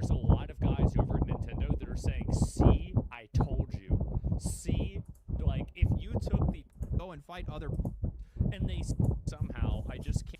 there's a lot of guys over at Nintendo that are saying, "See, I told you." See, like if you took the go and fight other, and they somehow, I just can't.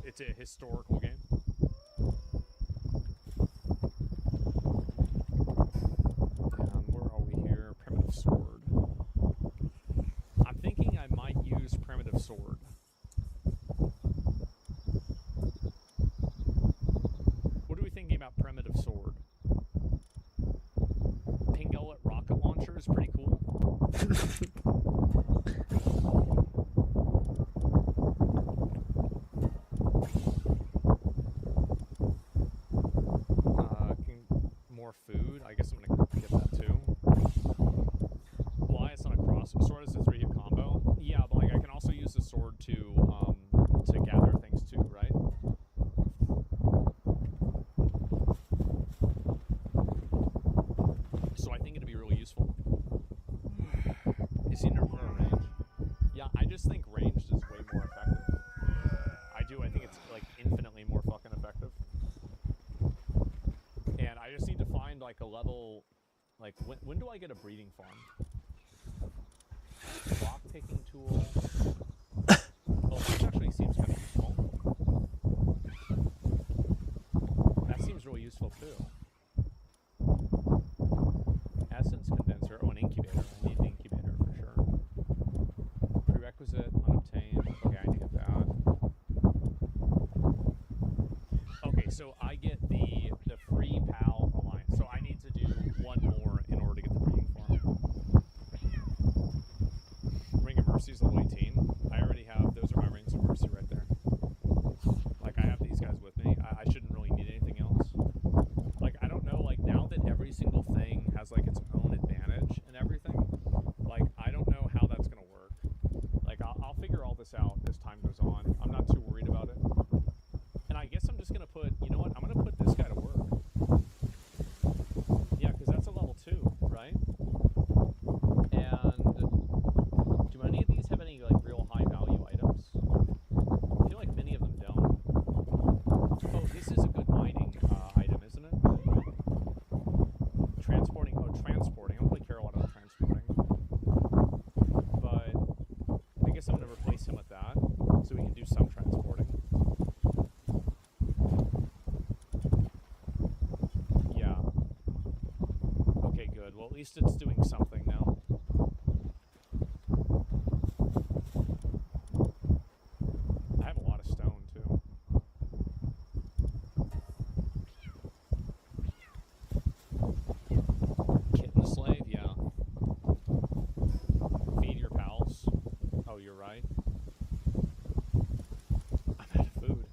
It's a historical game. And where are we here? Primitive sword. I'm thinking I might use primitive sword. What are we thinking about primitive sword? Pingullet rocket launcher is pretty cool. Food. I guess I'm gonna get that too. Why? It's not a cross sword. Is a 3-hit combo. Yeah, but like I can also use the sword to gather things too, right? So I think it'd be really useful. Is he nerfed for range? Yeah, I just think ranged is way more effective. I do. I think it's like infinitely more fucking effective. And I just need to find like a level, like when do I get a breeding farm? Block picking tool. Oh, this actually seems kind of useful. That seems really useful too. Essence condenser. Oh, an incubator. I need an incubator for sure. Prerequisite unobtained. Okay, I need to get that. Okay, so I get the free PAL alliance. So I need to do one more in order to get the breeding farm. Ring of Mercy is level 18. I already have, those are my Rings of Mercy right there. Like, I have these guys with me. I shouldn't really need anything else. Like, I don't know, like, now that every single thing has, like, its own advantage and everything, like, I don't know how that's going to work. Like, I'll figure all this out as time goes on. I'm not too worried about it. And I guess I'm just going to put, you know what, I'm going to put this guy to work. Yeah, because that's a level 2, right? And do any of these have any, like, real high value items? I feel like many of them don't. Oh, this is a good mining item, isn't it? Transporting, oh, transporting. I don't really care a lot about transporting. But I guess I'm going to replace him with that, so we can do some transporting. Yeah. Okay, good. Well, at least it's doing something now. I have a lot of stone, too. Kitten slave, yeah. Feed your pals. Oh, you're right. I'm out of food.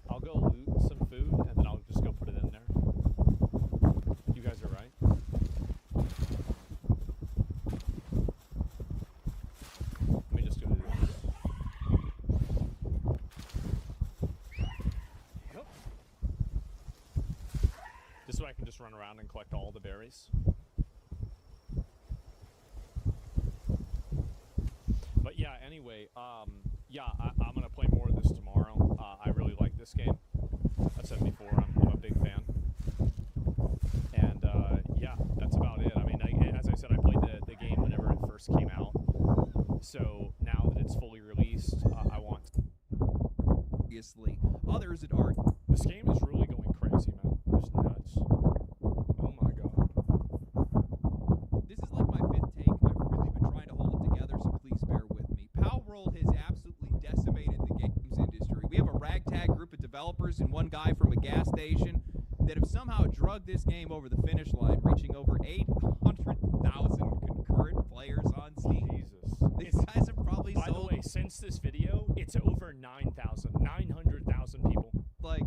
I'll go loot some food, and then I'll just go put it in there. You guys are right. Let me just go do this. Yep. This way I can just run around and collect all the berries. But yeah, anyway, yeah, I'm gonna play more of this tomorrow. I really like this game. I've said before, I'm a big fan. others that aren't. This game is really going crazy, man. It's nuts. Oh my god. This is like my 5th take. I've really been trying to hold it together, so please bear with me. Palworld has absolutely decimated the games industry. We have a ragtag group of developers and one guy from a gas station that have somehow drugged this game over the finish line, reaching over 800,000 concurrent players on Steam. Jesus. These guys have probably By the sold, way, since this video, it's over 900,000 people. like,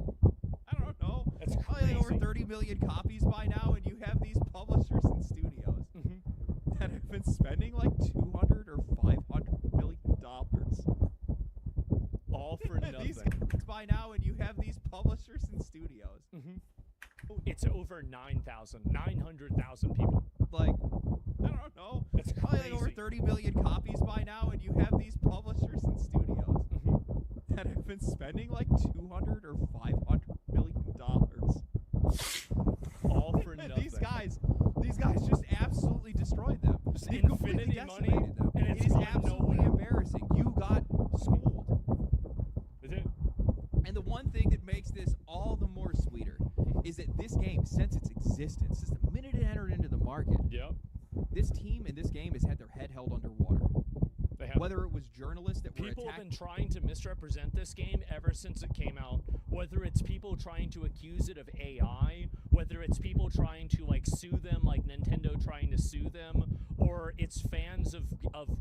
I don't know, That's probably over crazy. 30 million copies by now, and you have these publishers and studios that have been spending like $200 or $500 million. All for nothing. These guys by now, and you have these publishers and studios. It's over 900,000 people. Like, I don't know, That's probably like over crazy. 30 million copies by now, and you have these publishers and studios that have been spending like $200 or $500 million. All for And nothing. these guys just absolutely destroyed them. Just They completely infinity money, decimated them. and It it's is going absolutely nowhere. embarrassing. You got schooled. Is it? And the one thing that makes this all the more sweeter is that this game, since its existence, since the minute it entered into the market, Yep. this team in this game has had their head held underwater. They have. Whether it was journalists that were People have attacked, been trying to misrepresent this game ever since it came out. Whether it's people trying to accuse it of AI, whether it's people trying to like sue them, like Nintendo trying to sue them, or it's fans of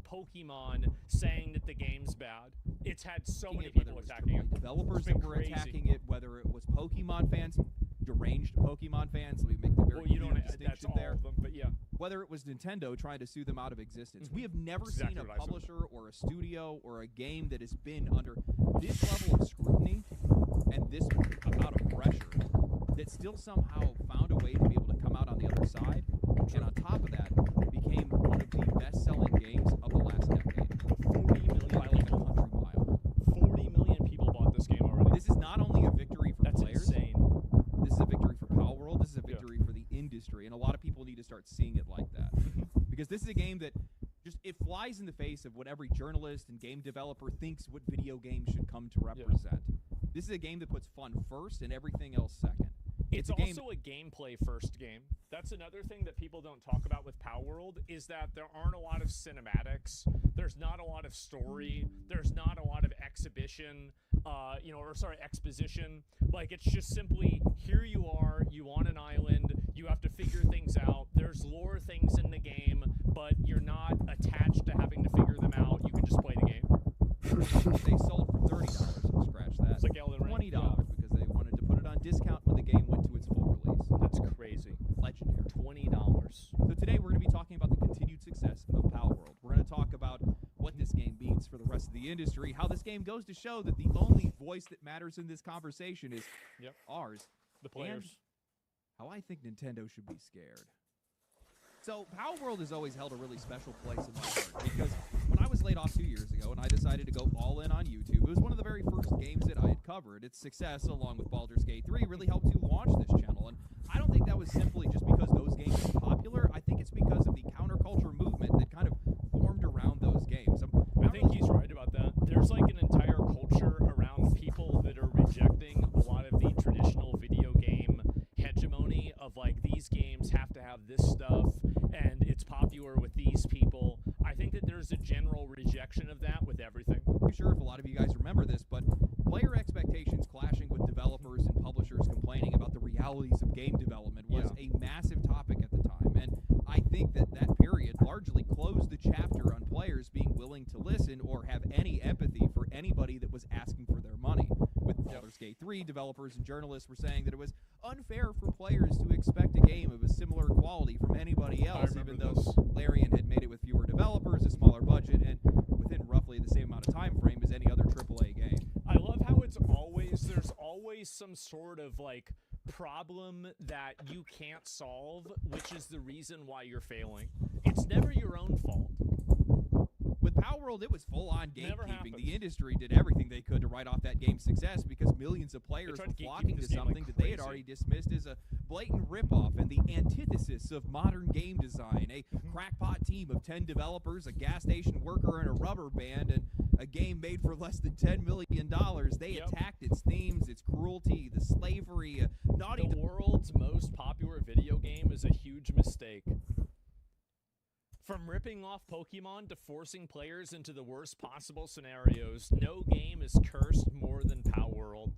Pokemon saying that the game's bad. It's had so many whether people it was attacking it. developers It's been that were crazy. attacking it, whether it was Pokemon fans, deranged Pokemon fans. Let me make the very Well, you clear don't. That's distinction all there. of them, but yeah. Whether it was Nintendo trying to sue them out of existence. We have never Exactly seen a what I said. publisher or a studio or a game that has been under this level of scrutiny and this amount of pressure that still somehow found a way to be able to come out on the other side, and on top of that, became one of the best-selling games of the last decade. 40 million By like a people. country mile. 40 million people bought this game already. This is not only a victory for That's players, insane. this is a victory for Palworld, this is a victory for the industry, and a lot of people need to start seeing it like that. Because this is a game that just, it flies in the face of what every journalist and game developer thinks what video games should come to represent. This is a game that puts fun first and everything else second. It's a game, also a gameplay first game. That's another thing that people don't talk about with Palworld is that there aren't a lot of cinematics. There's not a lot of story. There's not a lot of exhibition, exposition. Like, it's just simply, here you are, you on an island, you have to figure things out. There's lore things in the game, but you're not attached to having to figure them out. You can just play the game. they sold for $30, scratch that. It's like Elden Ring. $20 because they wanted to put it on discount when the game went to its full release. That's crazy. Legendary. $20. So today we're going to be talking about the continued success of Palworld. We're going to talk about what this game means for the rest of the industry, how this game goes to show that the only voice that matters in this conversation is ours, The players. how I think Nintendo should be scared. So Palworld has always held a really special place in my heart because when I was laid off 2 years ago and I decided to go all in on YouTube, it was one of the very first games that I had covered. Its success, along with Baldur's Gate 3, really helped to launch this channel. And I don't think that was simply just because those games were popular. I think it's because of the counterculture movement that kind of formed around those games. I think he's right about that. There's like an entire culture around people that are rejecting a lot of the traditional video game hegemony of like these games have to have this stuff and it's popular with these people. I think that there's a general rejection of that with everything. I'm sure if a lot of you guys remember this, but player expectations clashing with developers and publishers complaining about the realities of game development was a massive topic at the time. And I think that that period largely closed the chapter on players being willing to listen or have any empathy for anybody that was asking for their money. With Baldur's Gate 3, developers and journalists were saying that it was unfair for players to expect a game of a similar quality from anybody else, even though Larian had made it with fewer developers, a smaller budget, and within roughly the same amount of time frame as any other AAA game. I love how there's always some sort of like problem that you can't solve, which is the reason why you're failing. It's never your own fault. With Power World, it was full-on Never gatekeeping. happens. The industry did everything they could to write off that game's success because millions of players tried were to gatekeep flocking to this game like something that they had crazy. already dismissed as a blatant ripoff and the antithesis of modern game design. A crackpot team of 10 developers, a gas station worker, and a rubber band, and a game made for less than $10 million. They attacked its themes, its cruelty, the slavery, naughty. The world's most popular video game is a huge mistake. From ripping off Pokemon to forcing players into the worst possible scenarios, no game is cursed more than Power World.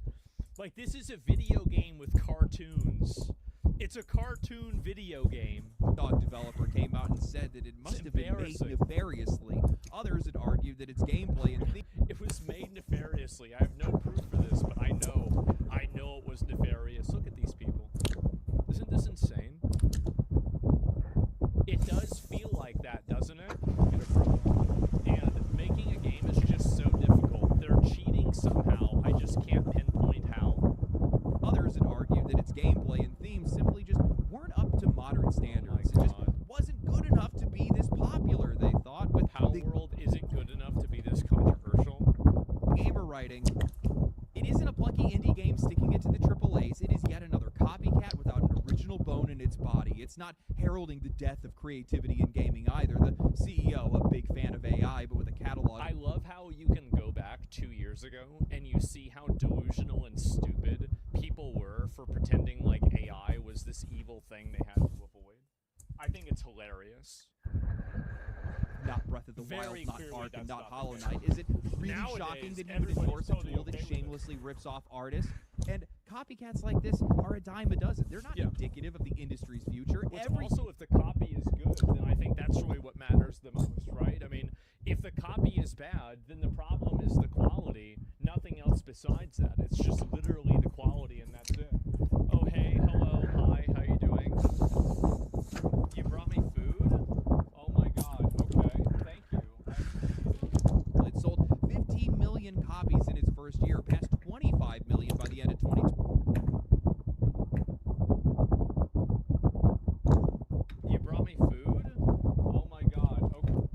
Like, this is a video game with cartoons. It's a cartoon video game. Dog developer came out and said that it must have been made nefariously. Others had argued that its gameplay and it was made nefariously. I have no proof for this, but I know it was nefarious. Look at these people. Isn't this insane? It does feel like that, doesn't it? And making a game is just so difficult. They're cheating somehow. I just can't pinpoint how. Others had argued that its gameplay and themes simply just weren't up to modern standards. It just wasn't good enough to be this popular, they thought. But Power World isn't good enough to be this controversial. Gamer writing. It isn't a plucky indie game sticking it to the AAAs. It is yet another copycat without an original bone in its body. It's not heralding the death of creativity in gaming either. The CEO, a big fan of AI, but with a catalog. I love how you can go back 2 years ago and you see how delusional and stupid people were for pretending like AI was this evil thing they had to avoid. I think it's hilarious. Not Breath of the Very Wild, not clearly Ark, and that's not not the Hollow case. Knight. Is it really Nowadays, shocking that you would everybody's endorse a totally tool okay that with it. shamelessly rips off artists? And copycats like this are a dime a dozen. They're not indicative of the industry's future. Also, if the copy is good, then I think that's really what matters the most, right? I mean, if the copy is bad, then the problem is the quality, nothing else besides that. It's just literally the quality and that's it. Oh, hey, hello, hi, how you doing? You brought me food? Oh my god, okay, thank you. It sold 15 million copies in its first year, past 25 million by the end of 2020. You brought me food? Oh my god, okay.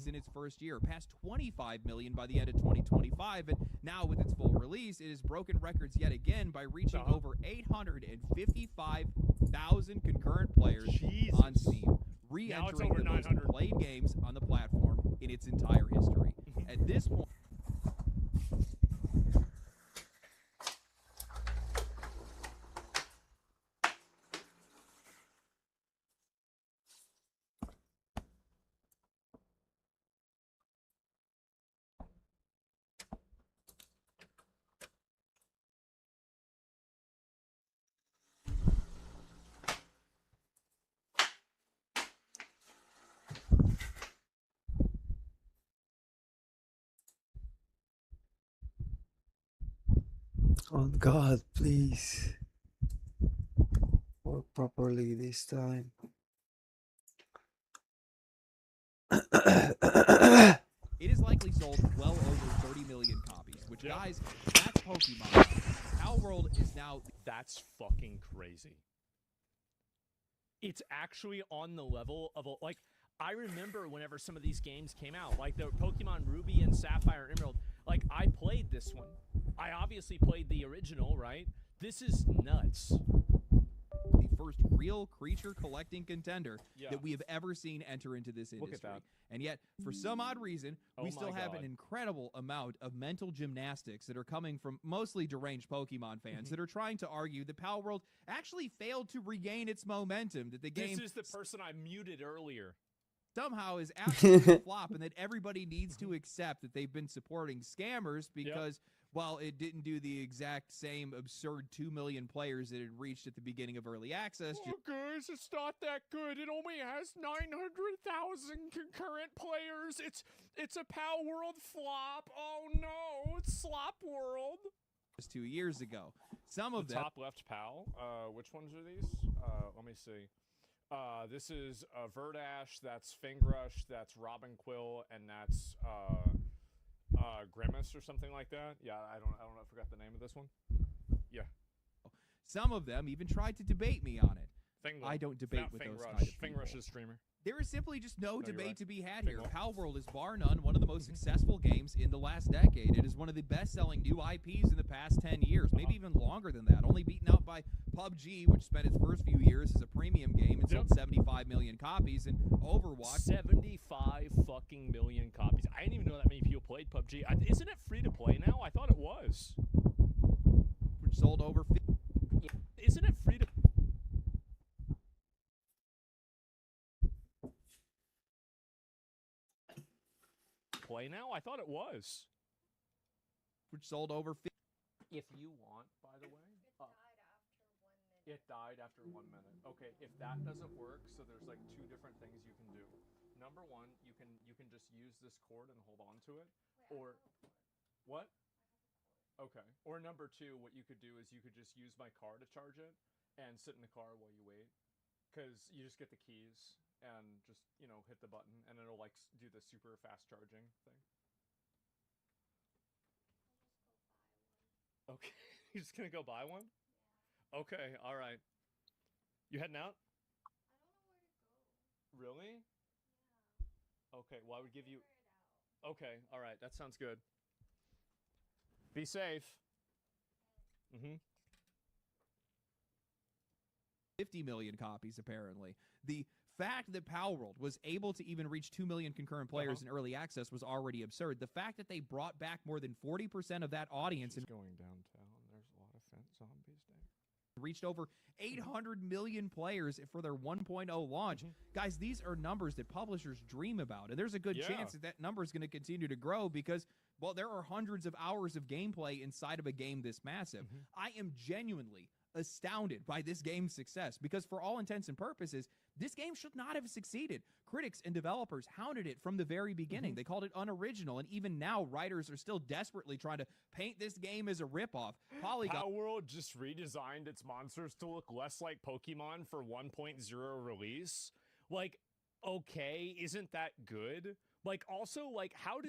In its first year, past 25 million by the end of 2025, and now with its full release, it has broken records yet again by reaching over 855,000 concurrent players on Steam, re-entering the most played games on the platform in its entire history. At this point, Oh God, please work properly this time. it is likely sold well over 30 million copies, which, guys, that's Pokemon. Power World is now... That's fucking crazy. It's actually on the level of, like, I remember whenever some of these games came out, like the Pokemon Ruby and Sapphire and Emerald, like, I played this one. I obviously played the original, right? This is nuts. The first real creature collecting contender Yeah. that we have ever seen enter into this industry. Look at that. And yet, for some odd reason, Oh we still my have God. an incredible amount of mental gymnastics that are coming from mostly deranged Pokemon fans that are trying to argue that Pal World actually failed to regain its momentum, that the game This is the person I muted earlier. somehow is absolutely a flop, and that everybody needs to accept that they've been supporting scammers because, while it didn't do the exact same absurd 2 million players that it reached at the beginning of early access. Oh, guys, it's not that good. It only has 900,000 concurrent players. It's a Pal World flop. Oh no, it's Slop World. Just 2 years ago. Some of The them top left Pal. Which ones are these? Let me see. This is Verdash. That's Fingrush. That's Robin Quill, and that's Grimace or something like that. Yeah, I don't know. I forgot the name of this one. Yeah. Some of them even tried to debate me on it. Fingrush. I don't debate Not with those Fingrush. kind of people. Fingrush is streamer. There is simply just no you're debate right. to be had here. Fingrush. Pal World is bar none one of the most successful games in the last decade. It is one of the best-selling new IPs in the past 10 years, maybe even longer than that. Only beaten out by PUBG, which spent its first few years as a premium game and sold 75 million copies, and Overwatch. 75 fucking million copies. I didn't even know that many people played PUBG. Isn't it free to play now? I thought it was. Which sold over. Isn't it free to play now? I thought it was. Which sold over. If you want, by the way. It died after 1 minute. Okay, if that doesn't work, so there's like 2 different things you can do. Number one, you can just use this cord and hold on to it, or what? Okay. Or number 2, what you could do is you could just use my car to charge it and sit in the car while you wait, because you just get the keys and just hit the button and it'll like do the super fast charging thing. Okay, you're just gonna go buy one? Okay, all right. You heading out? Really? Okay, well, I would give you... Okay, all right, that sounds good. Be safe. 50 million copies, apparently. The fact that Pal World was able to even reach 2 million concurrent players in early access was already absurd. The fact that they brought back more than 40% of that audience and going downtown. There's a lot of fat zombies there. Reached over 800 million players for their 1.0 launch. Guys, these are numbers that publishers dream about, and there's a good chance that number is going to continue to grow because, well, there are hundreds of hours of gameplay inside of a game this massive. I am genuinely astounded by this game's success because, for all intents and purposes, this game should not have succeeded. Critics and developers hounded it from the very beginning. They called it unoriginal, and even now, writers are still desperately trying to paint this game as a ripoff. Pal World just redesigned its monsters to look less like Pokemon for 1.0 release. Like, okay, isn't that good? Like, also, like, how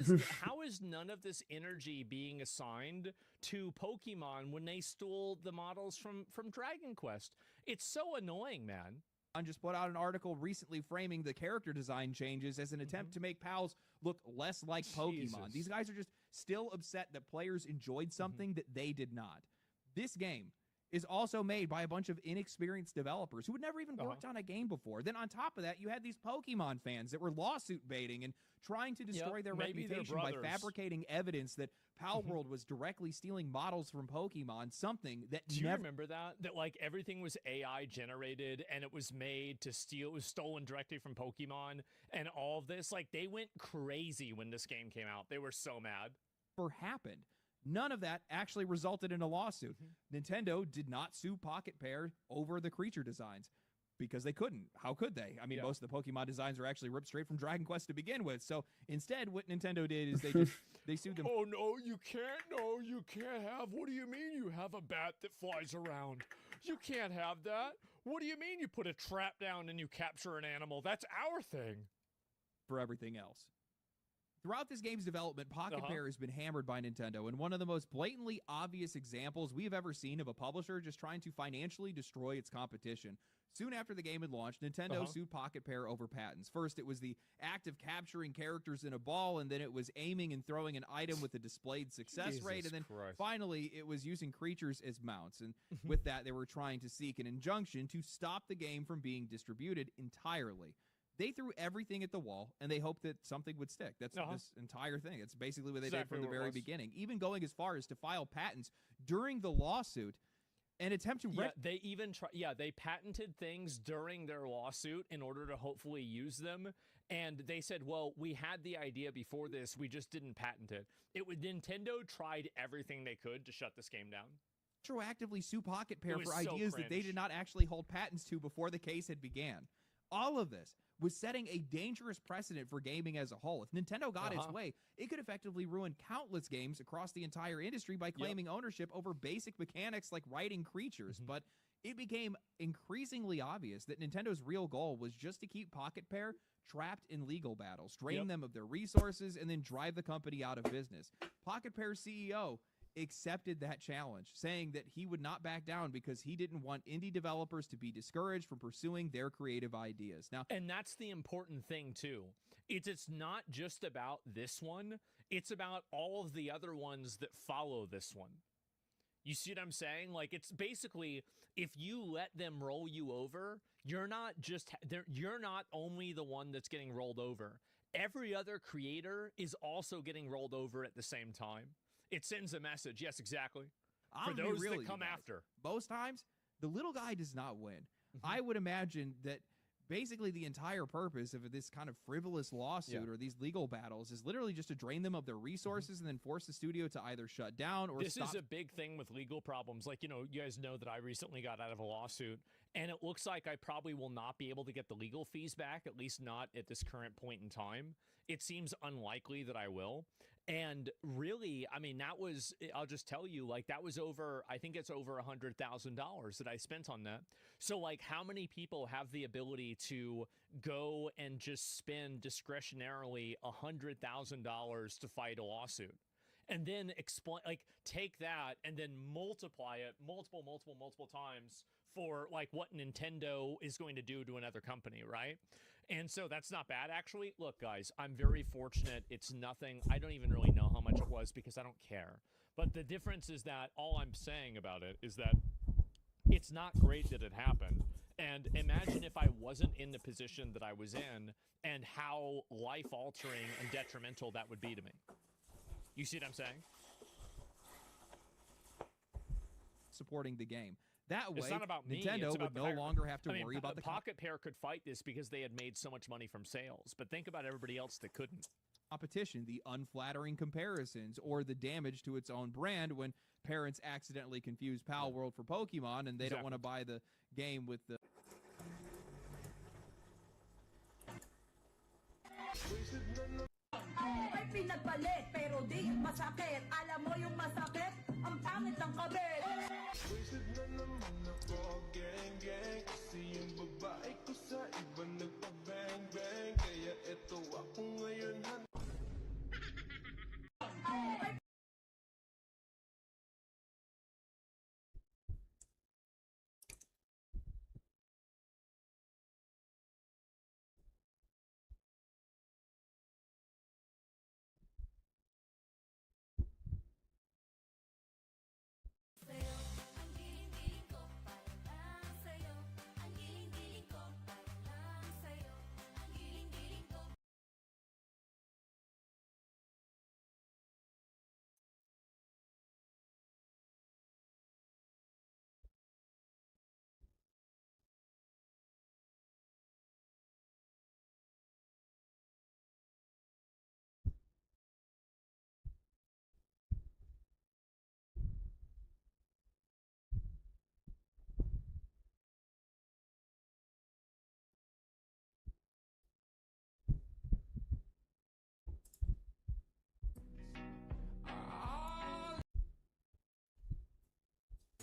is none of this energy being assigned to Pokemon when they stole the models from Dragon Quest? It's so annoying, man. Just put out an article recently framing the character design changes as an attempt to make pals look less like Pokemon. These guys are just still upset that players enjoyed something that they did not. This game is also made by a bunch of inexperienced developers who had never even worked on a game before. Then on top of that, you had these Pokemon fans that were lawsuit baiting and trying to destroy their reputation by fabricating evidence that Pal World was directly stealing models from Pokemon, something that Do you remember that? That, like, everything was AI generated and it was made to steal, it was stolen directly from Pokemon and all of this. Like, they went crazy when this game came out. They were so mad. Happened. None of that actually resulted in a lawsuit. Nintendo did not sue Pocket Pair over the creature designs because they couldn't. How could they? I mean, most of the Pokemon designs are actually ripped straight from Dragon Quest to begin with. So instead, what Nintendo did is they sued them. Oh, no, you can't. No, you can't have. What do you mean you have a bat that flies around? You can't have that. What do you mean you put a trap down and you capture an animal? That's our thing. For everything else. Throughout this game's development, Pocket Pair has been hammered by Nintendo, and one of the most blatantly obvious examples we have ever seen of a publisher just trying to financially destroy its competition. Soon after the game had launched, Nintendo sued Pocket Pair over patents. First, it was the act of capturing characters in a ball, and then it was aiming and throwing an item with a displayed success rate, and then finally it was using creatures as mounts. And with that, they were trying to seek an injunction to stop the game from being distributed entirely. They threw everything at the wall, and they hoped that something would stick. That's this entire thing. It's basically what they did from the very beginning, even going as far as to file patents during the lawsuit and attempt to they patented things during their lawsuit in order to hopefully use them, and they said, well, we had the idea before this, we just didn't patent it. Nintendo tried everything they could to shut this game down. Retroactively sue Pocket Pair for ideas that they did not actually hold patents to before the case had began. All of this was setting a dangerous precedent for gaming as a whole. If Nintendo got its way, it could effectively ruin countless games across the entire industry by claiming ownership over basic mechanics like riding creatures. But it became increasingly obvious that Nintendo's real goal was just to keep Pocket Pair trapped in legal battles, drain them of their resources, and then drive the company out of business. Pocket Pair's CEO accepted that challenge, saying that he would not back down because he didn't want indie developers to be discouraged from pursuing their creative ideas. Now, and that's the important thing too. It's not just about this one, it's about all of the other ones that follow this one. You see what I'm saying? Like, it's basically, if you let them roll you over, you're not only the one that's getting rolled over. Every other creator is also getting rolled over at the same time. It sends a message. Yes, exactly. For those that come after. Most times, the little guy does not win. I would imagine that basically the entire purpose of this kind of frivolous lawsuit or these legal battles is literally just to drain them of their resources and then force the studio to either shut down or stop. This is a big thing with legal problems. Like, you know, you guys know that I recently got out of a lawsuit, and it looks like I probably will not be able to get the legal fees back, at least not at this current point in time. It seems unlikely that I will. And really, I mean, that was, I'll just tell you, like, that was over, I think it's over $100,000 that I spent on that. So, like, how many people have the ability to go and just spend discretionarily $100,000 to fight a lawsuit? And then take that and then multiply it multiple times for like what Nintendo is going to do to another company, right? And so that's not bad, actually. Look, guys, I'm very fortunate. It's nothing. I don't even really know how much it was because I don't care. But the difference is that all I'm saying about it is that it's not great that it happened. And imagine if I wasn't in the position that I was in and how life-altering and detrimental that would be to me. You see what I'm saying? Supporting the game. That way, it's not about me. Nintendo would no longer have to worry about the Pocket Pair could fight this because they had made so much money from sales. But think about everybody else that couldn't. Competition, the unflattering comparisons, or the damage to its own brand when parents accidentally confuse Pal World for Pokemon and they don't want to buy the game with the... Ay pinagpalit pero di masakit. Alam mo yung masakit? Ang pangit ng kabit. Wasted na naman ako, gang gang. Kasi yung babae ko sa iba nagpa-bang bang. Kaya eto ako ngayon.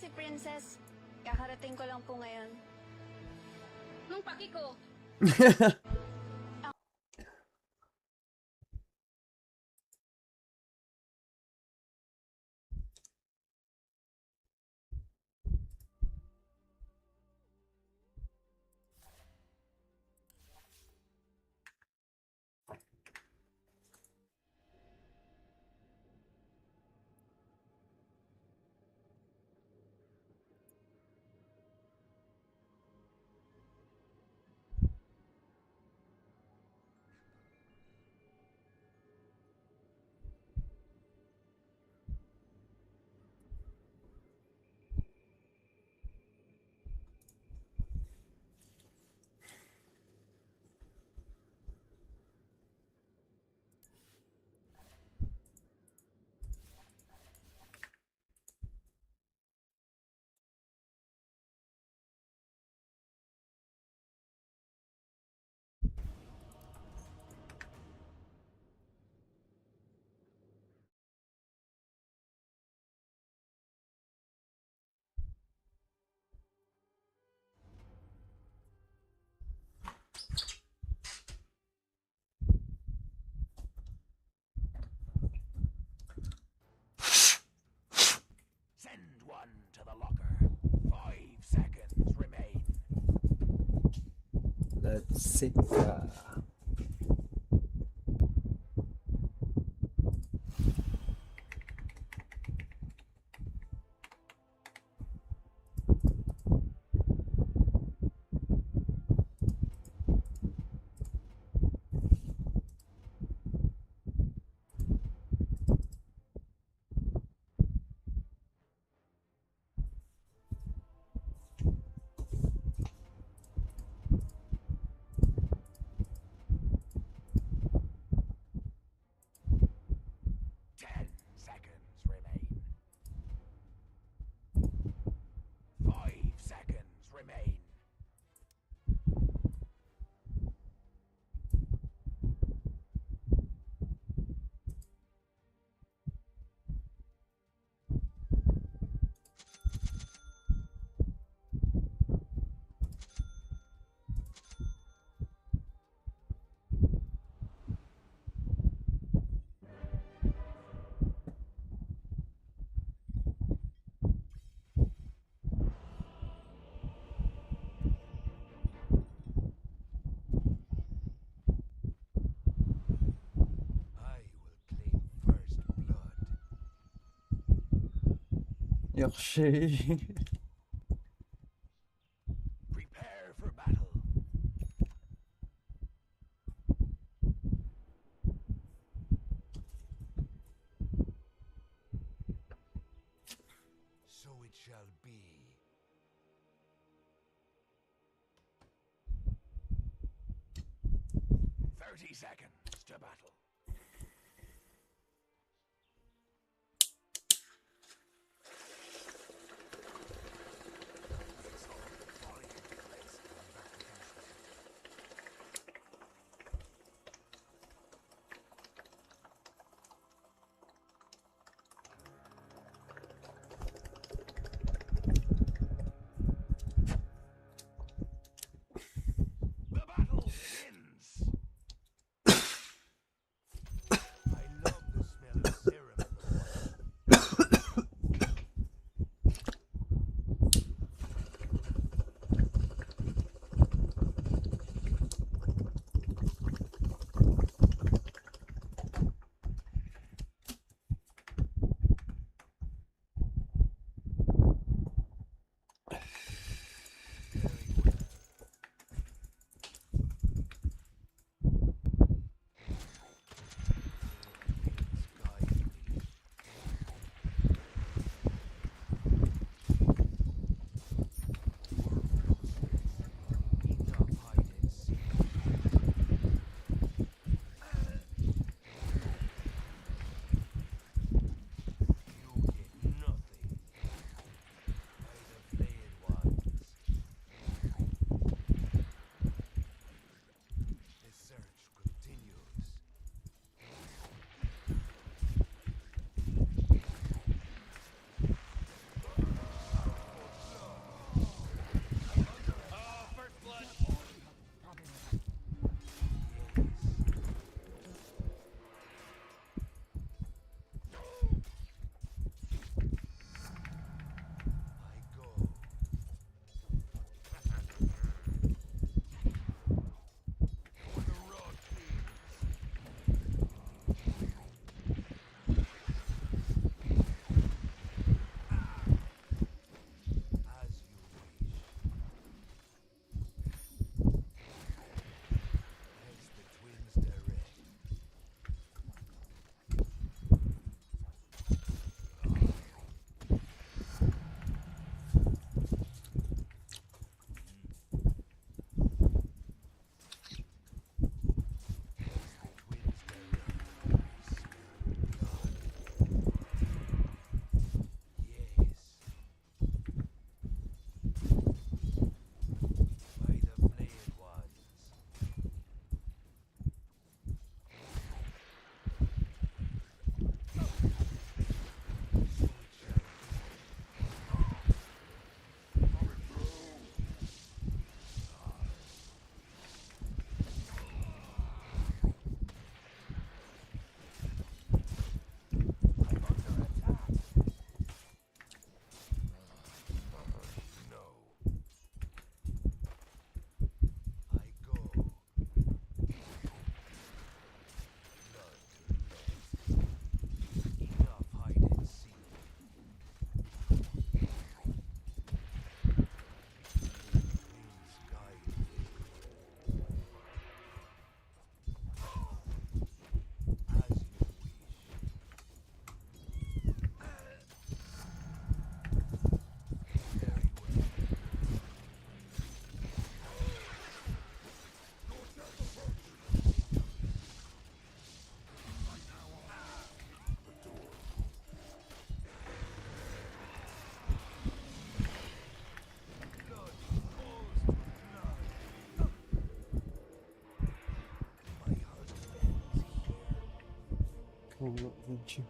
Si Princess, kakarating ko lang po ngayon. Nung paki ko. Basic. 역시. Prepare for battle. So it shall be. 30 seconds to battle. The battle begins. Oh, what did you?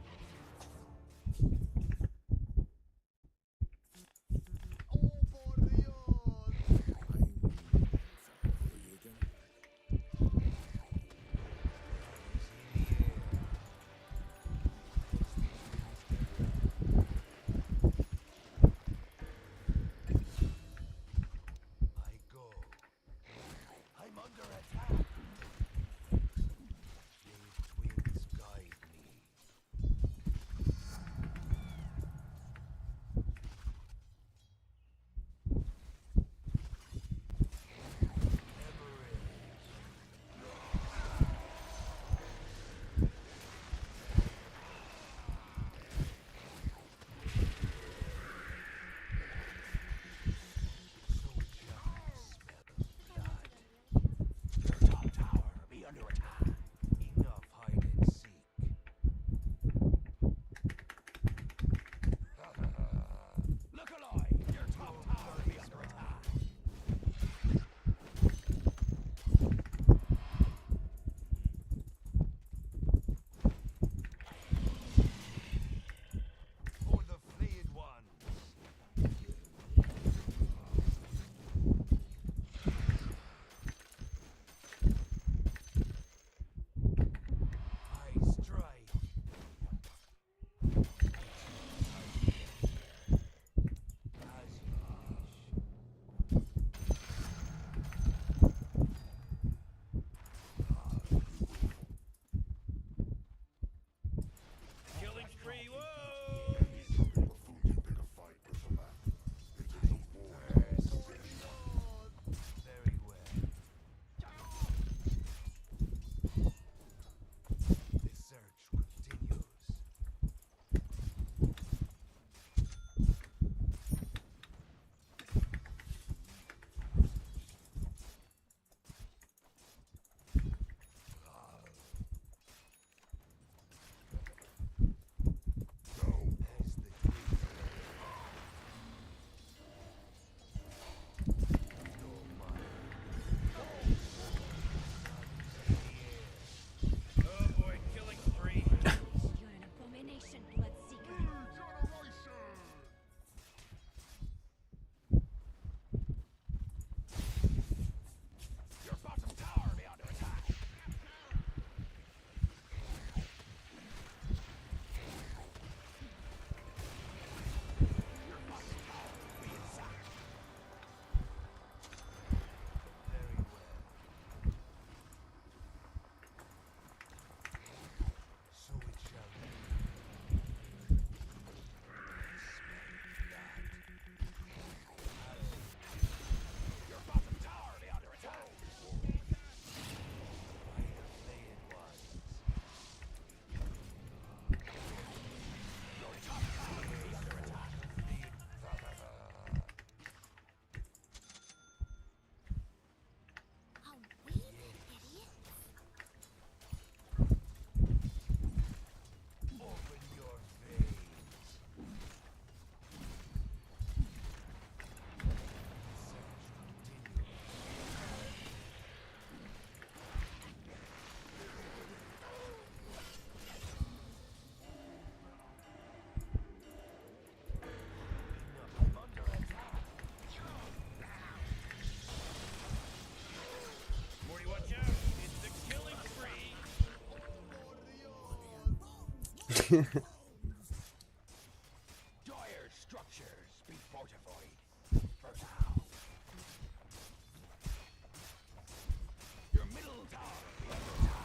I go. I'm under attack. Jade twins guide me. So it shall smell blood. Your top tower be under attack. Enough hide and seek. Look alive! Your top tower be under attack. For the fleet ones. I strike. As you wish. Killing spree, whoa! Very well. The search continues. As the twins no matter. Oh boy, killing spree. You're an abomination, Bloodseeker. Your bottom tower be under attack. Your bottom tower be attacked. Very well. So it shall be. Your bottom tower be under attack. By the flayed ones. Your top tower be under attack. How weak, idiot. Open your veins. Search continues. I'm under attack. Morty, watch out! It's the killing spree! Dire structures be fortified. For now. Your middle tower be under attack.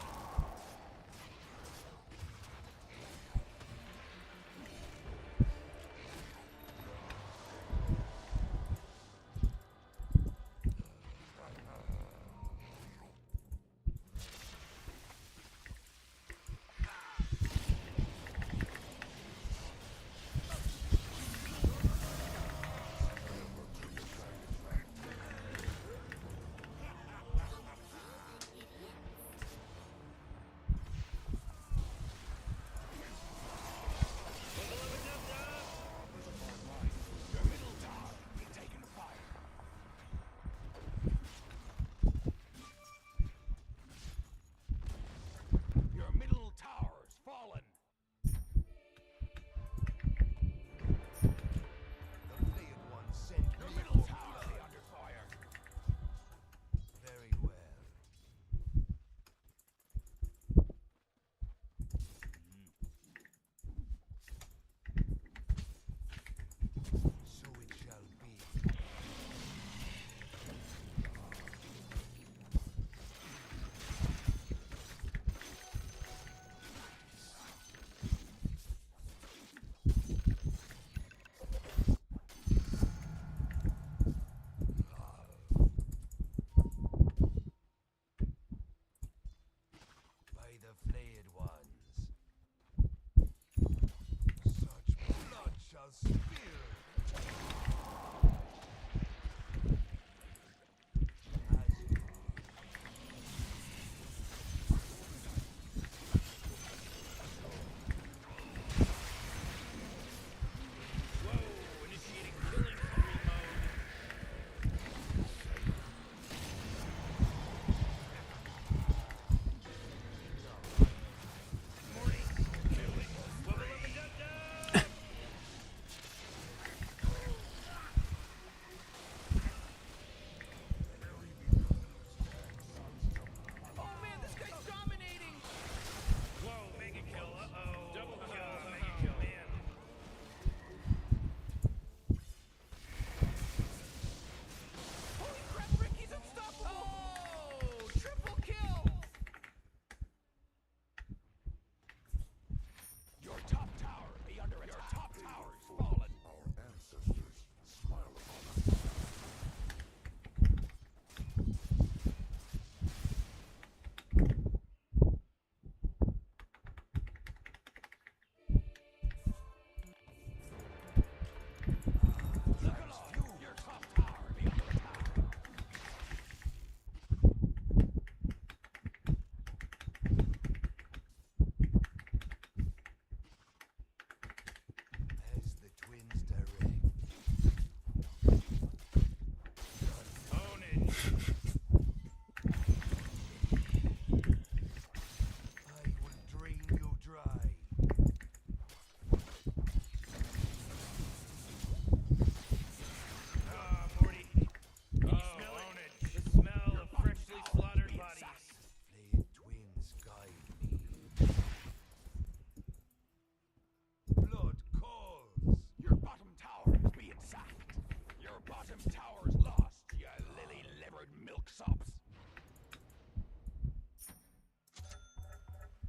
milksops.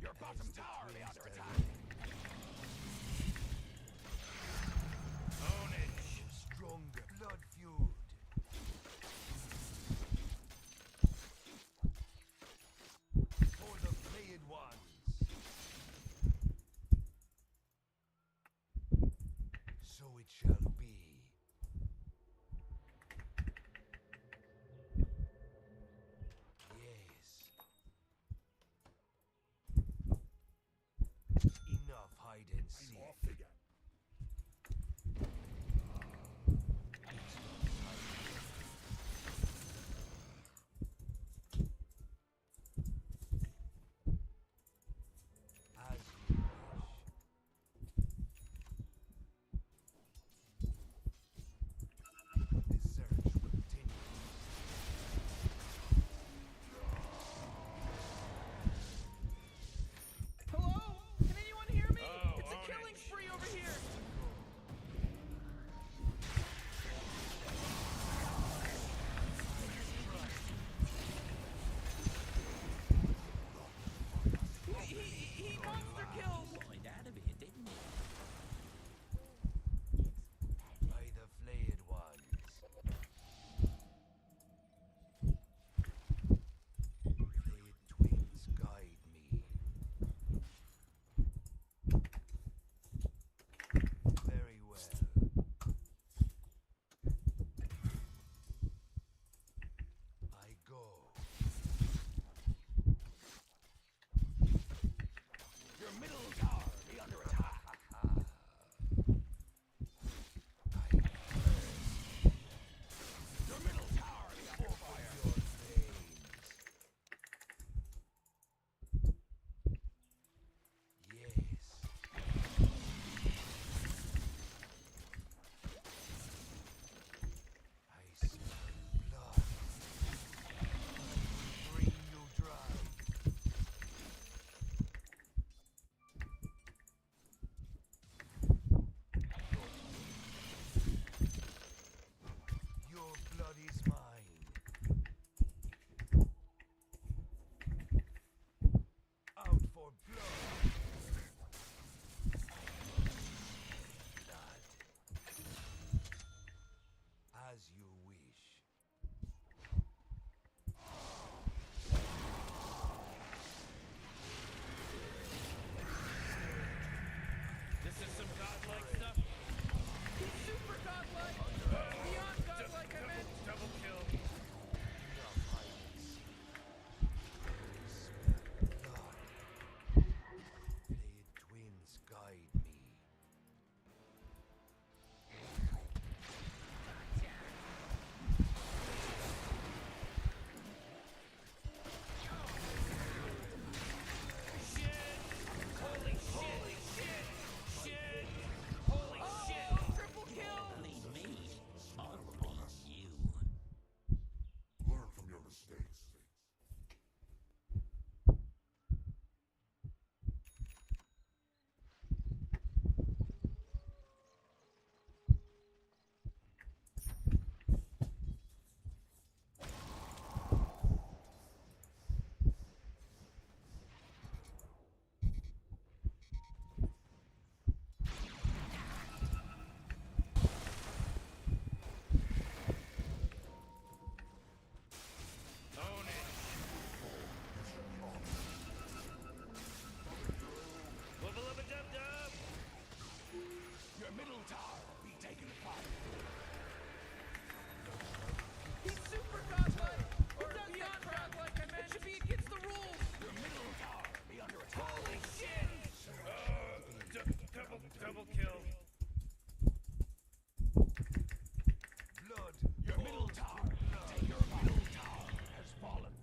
Your bottom tower be under attack. Ownage. Stronger blood feud. For the flayed ones. So it shall be. Yes. Enough hide and seek. As you wish. The search will continue. Hello? Can anyone hear me? It's a killing spree over here. He monster kills. By the flayed ones. Flayed twins guide me. Very well. I go. Your middle tower be under attack. Your middle tower be under fire. Your veins. Yes. I smell blood. Bring you dry. Your blood is mine. Out for blood. Blood. As you wish. This is some godlike stuff. He's super godlike. Beyond godlike, I meant. Double kill. Enough hide and seek. Smell blood. Flayed twins guide me. Triple kill. Learn from your mistakes. Your middle tower be taken fire. He's super godlike. Or beyond godlike, I meant. It should be against the rules. Your middle tower be under attack. Holy shit. Double kill. Blood. Your middle tower. Your middle tower has fallen.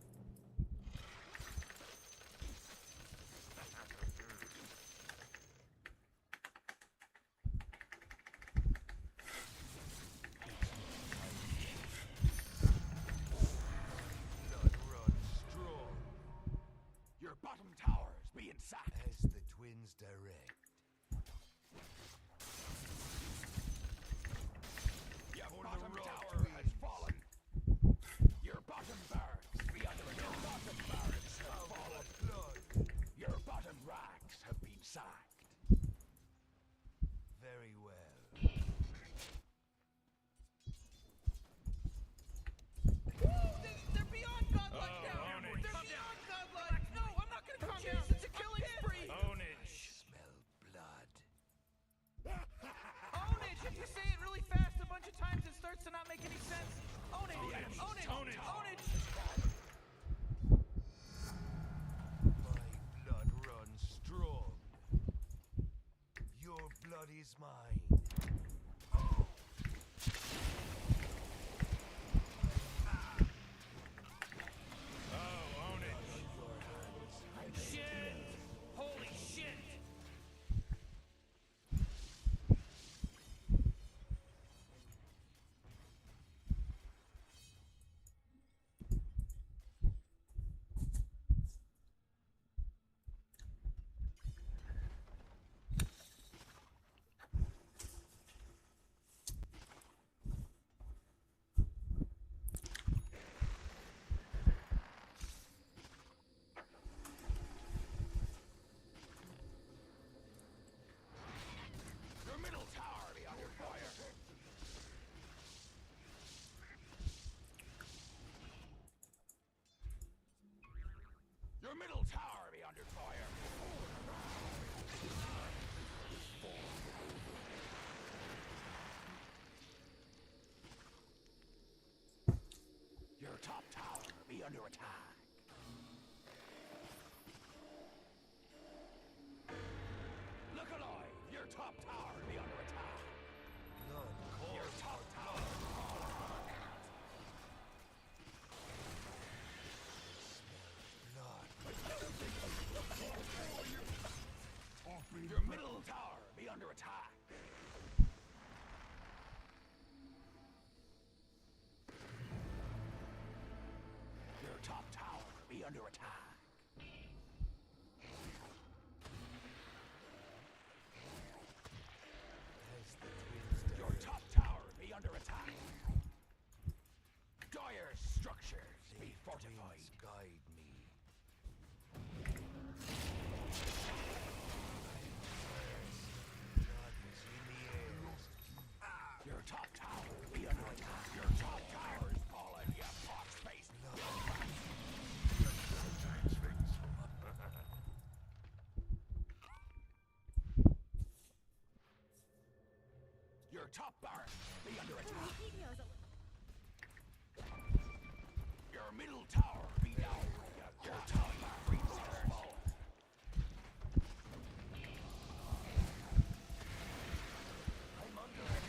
Blood is mine. Oh, own it. Shit! Holy shit! Your middle tower be under fire. Your middle tower be under fire. Your top tower be under attack. Look alive! Your top tower be under attack. Your top tower. Your middle tower be under attack. Your top tower be under attack. Your top tower be under attack. Dire structures be fortified. Guide me. Your top tower be under attack. Your top tower is fallen, you fox-faced. Your top barracks be under attack. Your middle tower be down. Your top barracks has fallen. I'm under attack.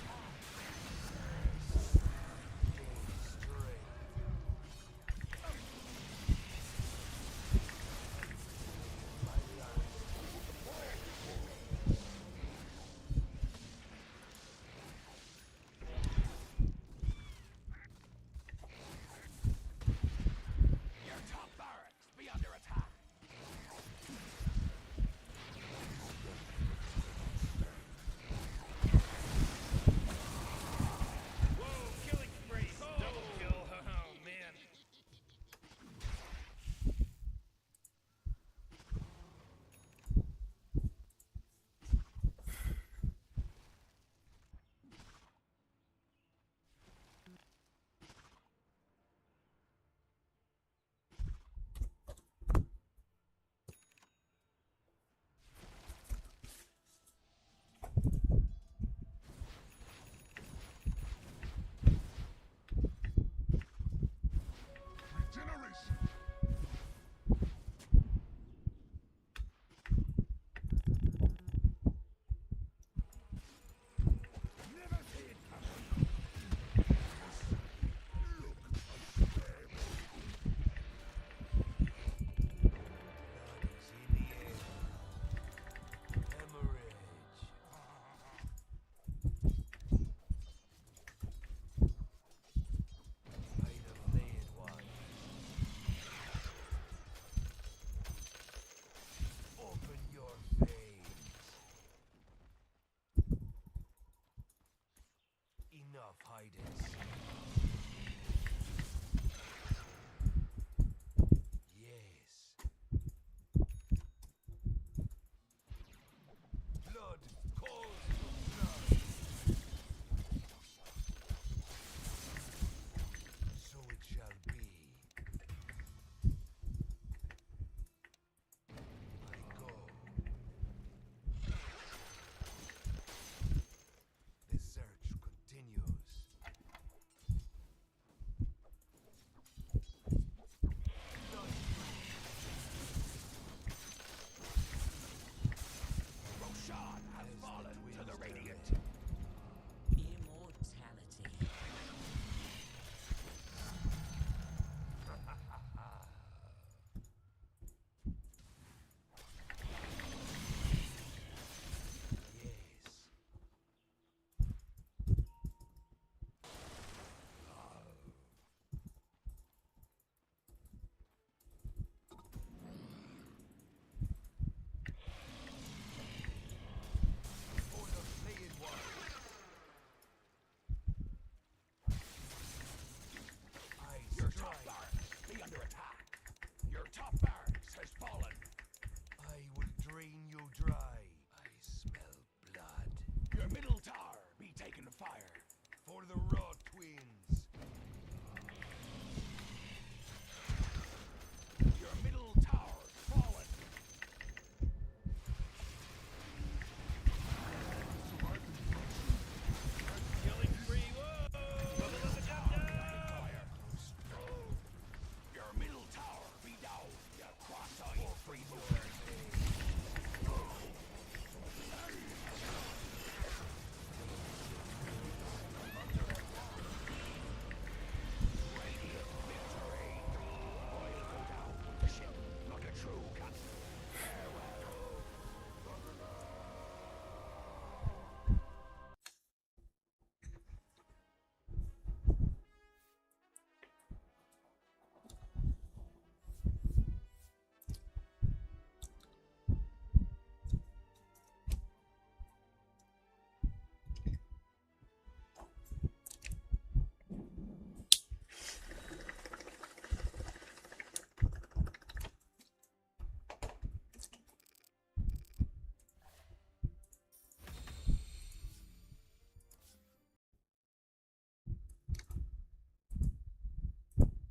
fire for the raw twins. Your middle tower's fallen. Killing spree. Whoa! Your middle tower be down. You cross-eyed freebooter.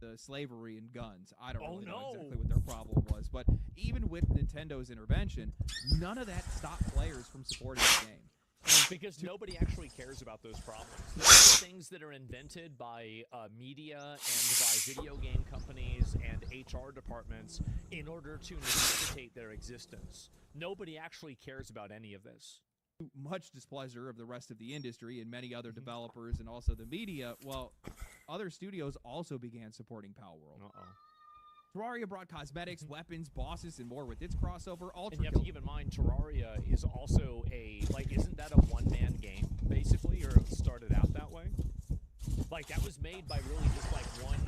The slavery and guns. I don't Oh, really know no. exactly what their problem was, but even with Nintendo's intervention, none of that stopped players from supporting the game. Because nobody actually cares about those problems. Those are things that are invented by media and by video game companies and HR departments in order to necessitate their existence. Nobody actually cares about any of this. Much displeasure of the rest of the industry and many other developers and also the media, well, other studios also began supporting Palworld. Terraria brought cosmetics, weapons, bosses, and more with its crossover. And you have to keep in mind, Terraria is also isn't that a one-man game, basically, or it started out that way? Like, that was made by really just, one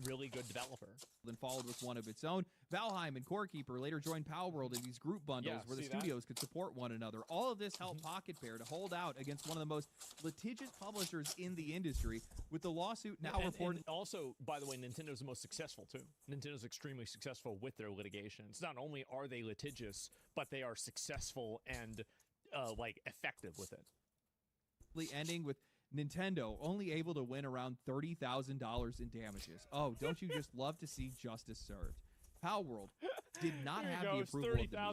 really good developer. Then followed with one of its own. Valheim and Corekeeper later joined Palworld in these group bundles where the studios could support one another. All of this helped Pocket Pair to hold out against one of the most litigious publishers in the industry, with the lawsuit now reported. And also, by the way, Nintendo's the most successful, too. Nintendo's extremely successful with their litigation. It's not only are they litigious, but they are successful and, effective with it. Ending with Nintendo only able to win around $30,000 in damages. Oh, don't you just love to see justice served? Palworld did not have the approval of the media.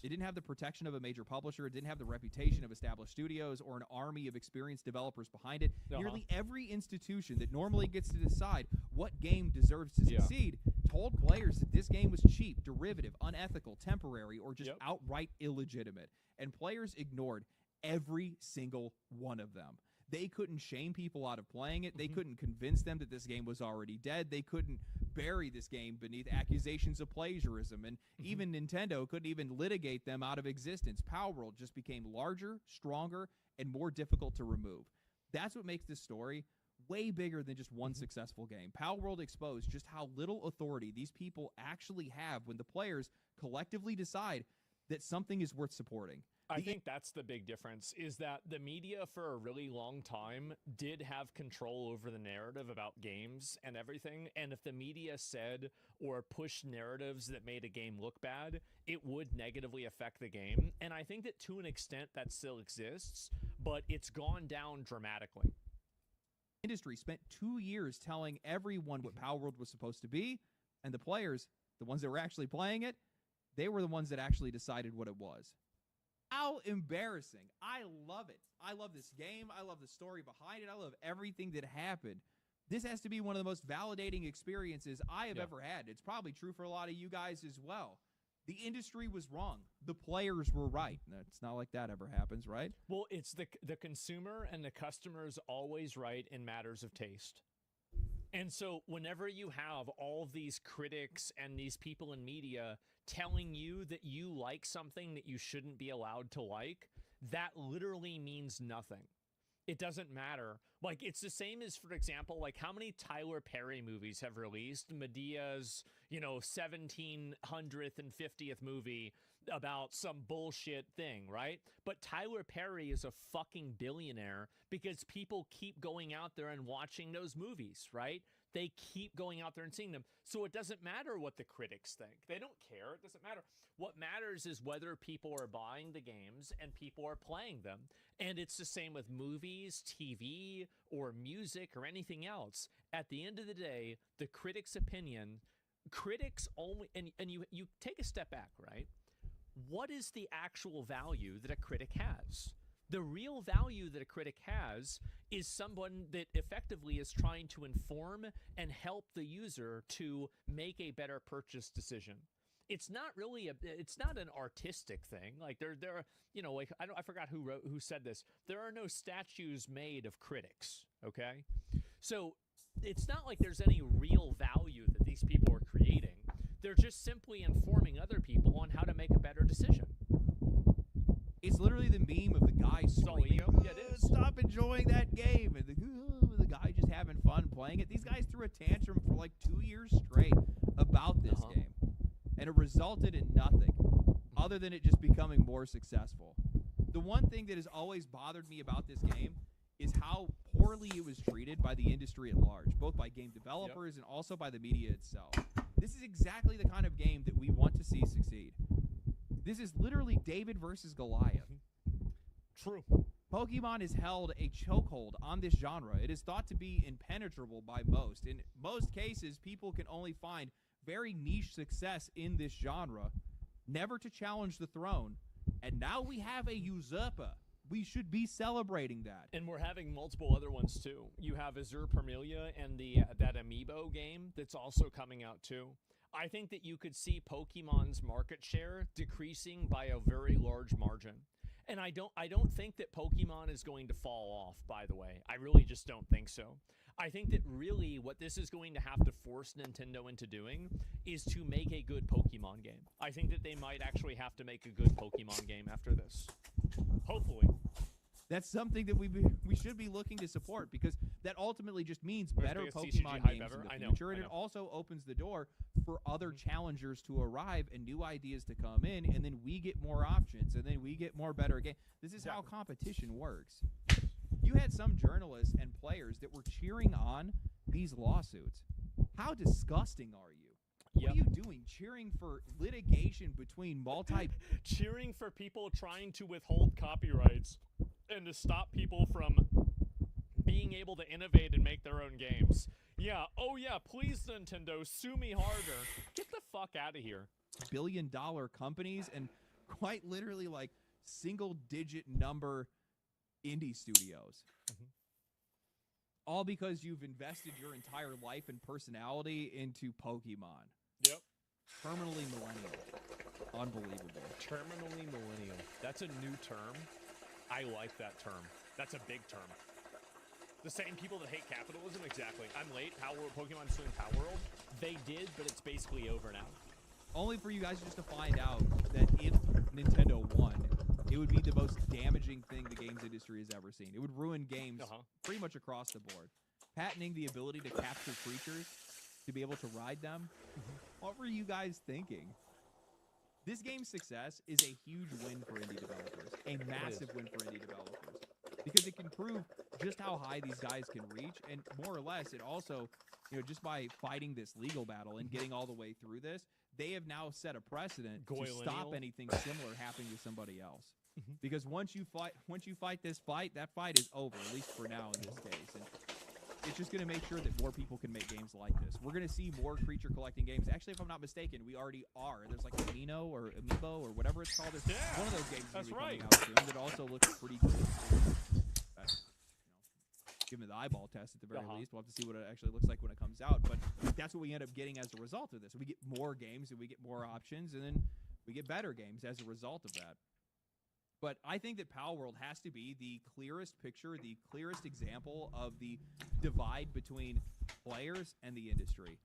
It didn't have the protection of a major publisher. It didn't have the reputation of established studios or an army of experienced developers behind it. Nearly every institution that normally gets to decide what game deserves to succeed told players that this game was cheap, derivative, unethical, temporary, or just outright illegitimate. And players ignored every single one of them. They couldn't shame people out of playing it. They couldn't convince them that this game was already dead. They couldn't bury this game beneath accusations of plagiarism. And even Nintendo couldn't even litigate them out of existence. Palworld just became larger, stronger, and more difficult to remove. That's what makes this story way bigger than just one successful game. Palworld exposed just how little authority these people actually have when the players collectively decide that something is worth supporting. I think that's the big difference, is that the media for a really long time did have control over the narrative about games and everything, and if the media said or pushed narratives that made a game look bad, it would negatively affect the game, and I think that to an extent that still exists, but it's gone down dramatically. Industry spent 2 years telling everyone what Palworld was supposed to be, and the players, the ones that were actually playing it, they were the ones that actually decided what it was. How embarrassing. I love it. I love this game. I love the story behind it. I love everything that happened. This has to be one of the most validating experiences I have ever had. It's probably true for a lot of you guys as well. The industry was wrong. The players were right. It's not like that ever happens, right? Well, it's the consumer and the customer's always right in matters of taste. And so whenever you have all these critics and these people in media telling you that you like something that you shouldn't be allowed to like, that literally means nothing. It doesn't matter. Like, it's the same as, for example, like how many Tyler Perry movies have released? Medea's, 1750th movie about some bullshit thing, right? But Tyler Perry is a fucking billionaire because people keep going out there and watching those movies, right? they keep going out there and seeing them. So it doesn't matter what the critics think. They don't care. It doesn't matter. What matters is whether people are buying the games and people are playing them. And it's the same with movies, TV, or music, or anything else. At the end of the day, the critic's opinion, critics only, and you take a step back, right? What is the actual value that a critic has? The real value that a critic has is someone that effectively is trying to inform and help the user to make a better purchase decision. It's not really it's not an artistic thing. Like there are, you know, like I forgot who said this. There are no statues made of critics, okay? So it's not like there's any real value that these people are creating. They're just simply informing other people on how to make a better decision. It's literally the meme of the guy screaming, Yeah, it is. "Stop enjoying that game," and the guy just having fun playing it. These guys threw a tantrum for like 2 years straight about this game, and it resulted in nothing other than it just becoming more successful. The one thing that has always bothered me about this game is how poorly it was treated by the industry at large, both by game developers and also by the media itself. This is exactly the kind of game that we want to see succeed. This is literally David versus Goliath. True. Pokemon has held a chokehold on this genre. It is thought to be impenetrable by most. In most cases, people can only find very niche success in this genre, never to challenge the throne. And now we have a usurper. We should be celebrating that. And we're having multiple other ones too. You have Azure Parmelia and that Amiibo game that's also coming out too. I think that you could see Pokemon's market share decreasing by a very large margin. And I don't think that Pokemon is going to fall off, by the way. I really just don't think so. I think that really what this is going to have to force Nintendo into doing is to make a good Pokemon game. I think that they might actually have to make a good Pokemon game after this. Hopefully. That's something that we should be looking to support, because that ultimately just means Or better biggest CCG Pokemon hype games ever. in I the know, future, I and know. it also opens the door for other challengers to arrive and new ideas to come in, and then we get more options, and then we get more better games. This is how competition works. You had some journalists and players that were cheering on these lawsuits. How disgusting are you? What are you doing? Cheering for litigation between cheering for people trying to withhold copyrights and to stop people from being able to innovate and make their own games. Yeah, oh yeah, please Nintendo, sue me harder. Get the fuck out of here. billion-dollar companies and quite literally like single-digit number indie studios. All because you've invested your entire life and personality into Pokemon. Yep. Terminally millennial. Unbelievable. Terminally millennial. That's a new term. I like that term. That's a big term. The same people that hate capitalism, exactly. I'm late. Pokemon's doing Power World. They did, but it's basically over now. Only for you guys just to find out that if Nintendo won, it would be the most damaging thing the games industry has ever seen. It would ruin games pretty much across the board. Patenting the ability to capture creatures, to be able to ride them. What were you guys thinking? This game's success is a huge win for indie developers. A massive win for indie developers. Because it can prove just how high these guys can reach, and more or less, it also, you know, just by fighting this legal battle and getting all the way through this, they have now set a precedent to stop anything similar happening to somebody else. Because once you fight this fight, that fight is over, at least for now in this case. And it's just going to make sure that more people can make games like this. We're going to see more creature collecting games. Actually, if I'm not mistaken, we already are. There's like Amino or Amiibo or whatever it's called. There's one of those games that's coming out soon that also looks pretty good. Give it the eyeball test at the very least. We'll have to see what it actually looks like when it comes out. But that's what we end up getting as a result of this. We get more games and we get more options, and then we get better games as a result of that. But I think that Power World has to be the clearest picture, the clearest example of the divide between players and the industry.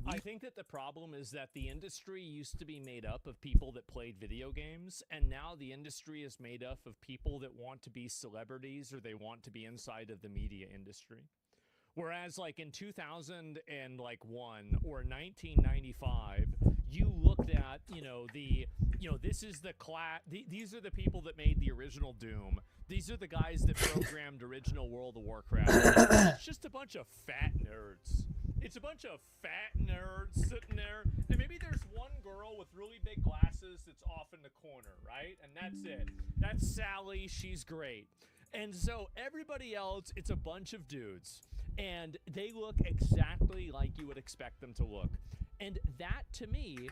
I think that the problem is that the industry used to be made up of people that played video games, and now the industry is made up of people that want to be celebrities or they want to be inside of the media industry. Whereas like in 2001 or 1995, you looked at, this is these are the people that made the original Doom. These are the guys that programmed original World of Warcraft. It's just a bunch of fat nerds. It's a bunch of fat nerds sitting there, and maybe there's one girl with really big glasses that's off in the corner, right? And that's it. That's Sally. She's great. And so everybody else, it's a bunch of dudes, and they look exactly like you would expect them to look. And that, to me,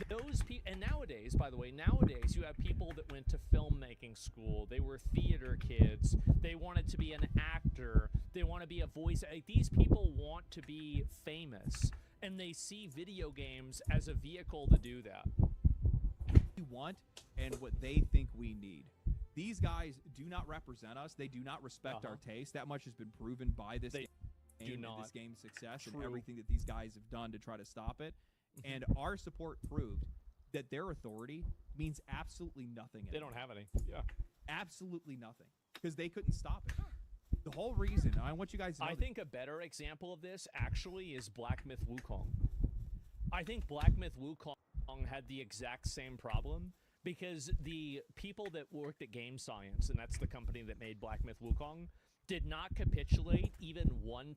those people, and nowadays, by the way, nowadays you have people that went to filmmaking school. They were theater kids. They wanted to be an actor. They want to be a voice. Like, these people want to be famous, and they see video games as a vehicle to do that. We want and what they think we need. These guys do not represent us. They do not respect our taste. That much has been proven by this game and this game's success and everything that these guys have done to try to stop it. And our support proved that their authority means absolutely nothing. They don't have any. Yeah. Absolutely nothing. Because they couldn't stop it. The whole reason, I want you guys to know I think a better example of this actually is Black Myth Wukong. I think Black Myth Wukong had the exact same problem because the people that worked at Game Science, and that's the company that made Black Myth Wukong, did not capitulate even 1%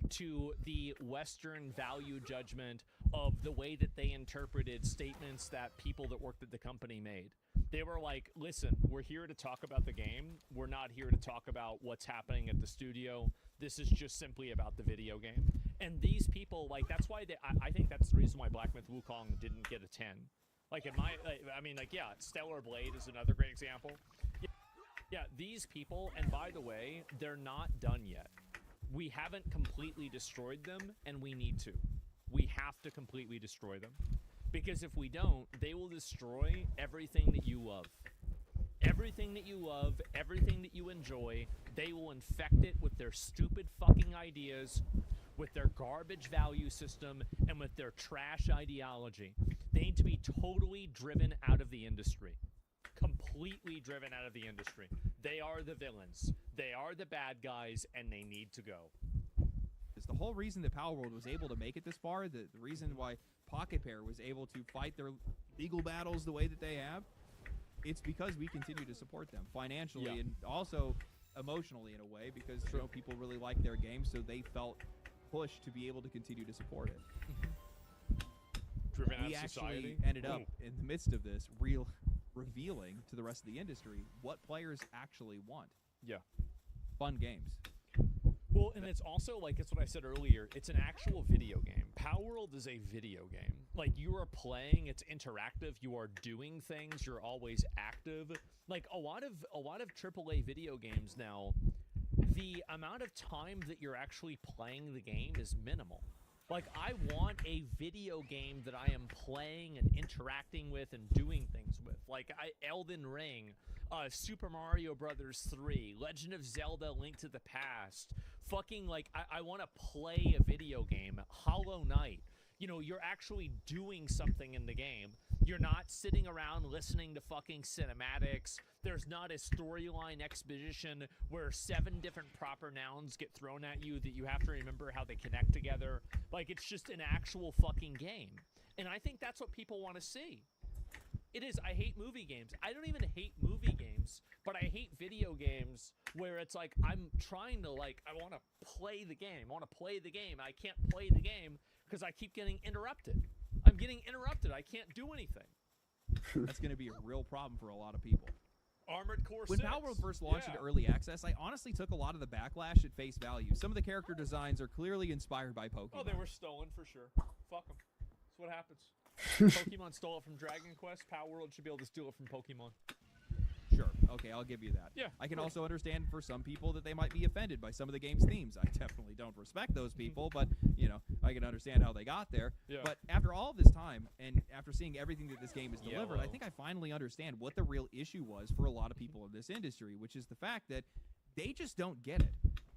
to the Western value judgment of the way that they interpreted statements that people that worked at the company made. They were like, listen, we're here to talk about the game. We're not here to talk about what's happening at the studio. This is just simply about the video game. And these people, like, that's why I think that's the reason why Black Myth Wukong didn't get a 10. Like, yeah, Stellar Blade is another great example. Yeah, these people, and by the way, they're not done yet. We haven't completely destroyed them, and we need to. We have to completely destroy them. Because if we don't, they will destroy everything that you love. Everything that you love, everything that you enjoy, they will infect it with their stupid fucking ideas, with their garbage value system, and with their trash ideology. They need to be totally driven out of the industry. Completely driven out of the industry. They are the villains. They are the bad guys, and they need to go. It's the whole reason that Power World was able to make it this far, the reason why Pocket Pair was able to fight their legal battles the way that they have, it's because we continue to support them financially and also emotionally in a way because you know, people really like their game, so they felt pushed to be able to continue to support it. Driven out we of actually society. ended up in the midst of this revealing to the rest of the industry what players actually want. Yeah. Fun games. Well, and it's also, like, it's what I said earlier, it's an actual video game. Power World is a video game. Like, you are playing, it's interactive, you are doing things, you're always active. Like, a lot of AAA video games now, the amount of time that you're actually playing the game is minimal. Like, I want a video game that I am playing and interacting with and doing things with. Like, Elden Ring, Super Mario Brothers 3, Legend of Zelda Link to the Past. Fucking, like, I want to play a video game. Hollow Knight. You know, you're actually doing something in the game. You're not sitting around listening to fucking cinematics. There's not a storyline exposition where 7 different proper nouns get thrown at you that you have to remember how they connect together. Like, it's just an actual fucking game. And I think that's what people want to see. It is. I hate movie games. I don't even hate movie games, but I hate video games where it's like I'm trying to, like, I want to play the game. I want to play the game. I can't play the game because I keep getting interrupted. I'm getting interrupted. I can't do anything. That's going to be a real problem for a lot of people. Armored Core 6. When Power World first launched into early access, I honestly took a lot of the backlash at face value. Some of the character designs are clearly inspired by Pokemon. Oh, they were stolen for sure. Fuck them. That's what happens. Pokemon stole it from Dragon Quest. Power World should be able to steal it from Pokemon. Sure. Okay, I'll give you that. Yeah. I can also understand for some people that they might be offended by some of the game's themes. I definitely don't respect those people, but, you know, I can understand how they got there. Yeah. But after all this time, and after seeing everything that this game has delivered, I think I finally understand what the real issue was for a lot of people in this industry, which is the fact that they just don't get it.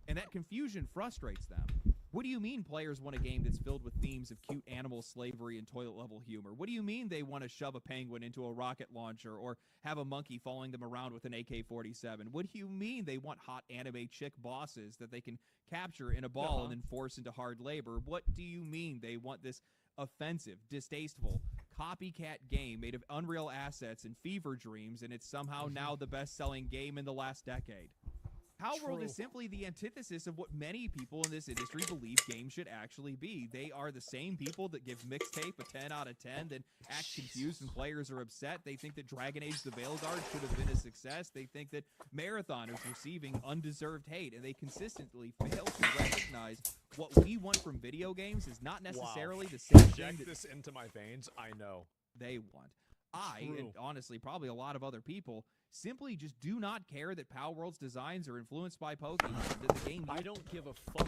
And that confusion frustrates them. What do you mean players want a game that's filled with themes of cute animal slavery and toilet-level humor? What do you mean they want to shove a penguin into a rocket launcher or have a monkey following them around with an AK-47? What do you mean they want hot anime chick bosses that they can capture in a ball and then force into hard labor? What do you mean they want this offensive, distasteful, copycat game made of Unreal assets and fever dreams, and it's somehow now the best-selling game in the last decade? Palworld is True. simply the antithesis of what many people in this industry believe games should actually be. They are the same people that give Mixtape a 10 out of 10, then act confused when players are upset. They think that Dragon Age the Veilguard should have been a success. They think that Marathon is receiving undeserved hate, and they consistently fail to recognize what we want from video games is not necessarily the same thing Inject that this into my veins. I know. they want. I, and True. honestly probably a lot of other people, simply just do not care that Palworld's designs are influenced by Pokemon, that the game I don't give a fuck.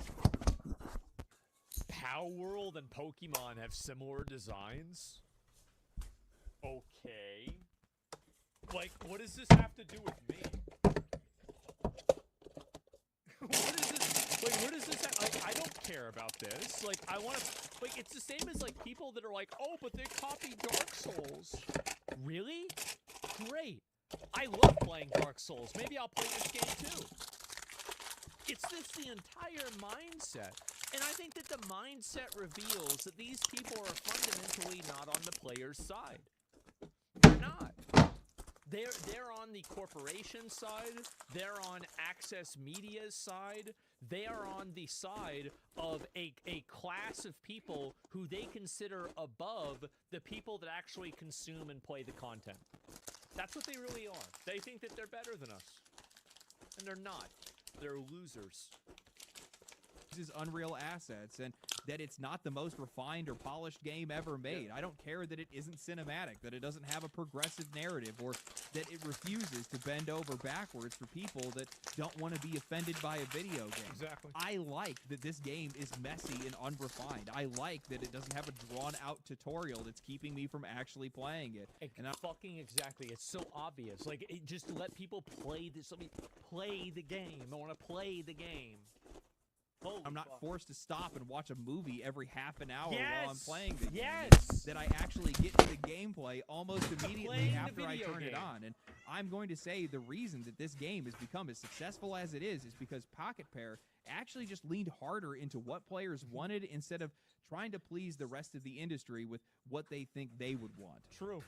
Palworld and Pokemon have similar designs. Okay. Like, what does this have to do with me? What is this? Like, what does this have? Like, I don't care about this. Like, I want to. Like, it's the same as like people that are like, oh, but they copied Dark Souls. Really? Great. I love playing Dark Souls. Maybe I'll play this game too. It's just the entire mindset. And I think that the mindset reveals that these people are fundamentally not on the player's side. They're not. They're on the corporation side. They're on Access Media's side. They are on the side of a class of people who they consider above the people that actually consume and play the content. That's what they really are. They think that they're better than us. And they're not. They're losers. uses Unreal assets, and that it's not the most refined or polished game ever made. I don't care that it isn't cinematic, that it doesn't have a progressive narrative, or that it refuses to bend over backwards for people that don't want to be offended by a video game. Exactly. I like that this game is messy and unrefined. I like that it doesn't have a drawn-out tutorial that's keeping me from actually playing it. And fucking exactly. It's so obvious. Like, just let people play this. Let me play the game. I want to play the game. Holy I'm not fuck. forced to stop and watch a movie every half an hour Yes! while I'm playing the game. Yes! That I actually get to the gameplay almost immediately Playing the after I video turn it game. on. And I'm going to say the reason that this game has become as successful as it is because Pocket Pair actually just leaned harder into what players wanted instead of trying to please the rest of the industry with what they think they would want. True.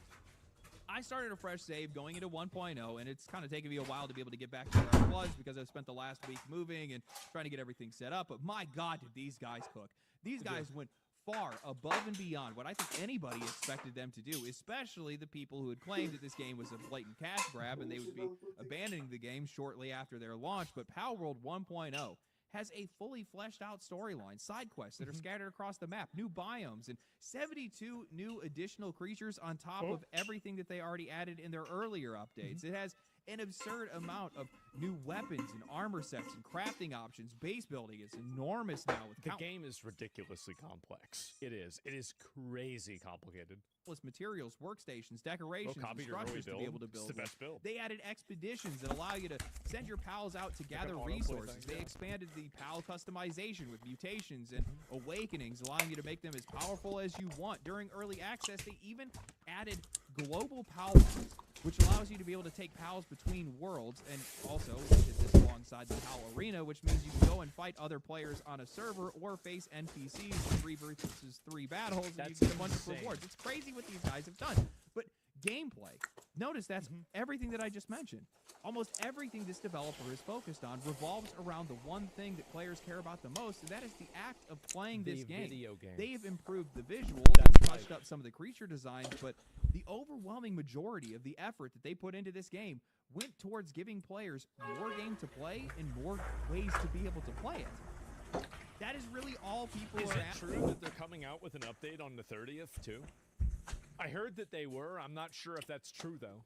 I started a fresh save going into 1.0, and it's kind of taken me a while to be able to get back to where I was because I've spent the last week moving and trying to get everything set up. But my God, did these guys cook. These guys went far above and beyond what I think anybody expected them to do, especially the people who had claimed that this game was a blatant cash grab and they would be abandoning the game shortly after their launch. But Palworld 1.0 has a fully fleshed out storyline, side quests that are scattered across the map, new biomes, and 72 new additional creatures on top of everything that they already added in their earlier updates. It has an absurd amount of new weapons and armor sets and crafting options. Base building is enormous now with The game is ridiculously complex. It is. It is crazy complicated. countless materials, workstations, decorations, and copy your early structures to be build. able to It's build. the best build. They added expeditions that allow you to send your pals out to gather autoplay resources. thing, They yeah. expanded the pal customization with mutations and awakenings, allowing you to make them as powerful as you want. During early access, they even added global pal bonds, which allows you to be able to take pals between worlds, and also we did this alongside the pal arena, which means you can go and fight other players on a server or face NPCs in 3 versus 3 battles, and you That's get a bunch of insane. rewards. It's crazy what these guys have done. But gameplay, notice that's everything that I just mentioned. Almost everything this developer is focused on revolves around the one thing that players care about the most, and that is the act of playing this The game. video game. They have improved the visuals and That's touched right. up some of the creature designs, but the overwhelming majority of the effort that they put into this game went towards giving players more game to play and more ways to be able to play it. That is really all people Is are it asking. true that they're coming out with an update on the 30th, too? I heard that they were. I'm not sure if that's true, though.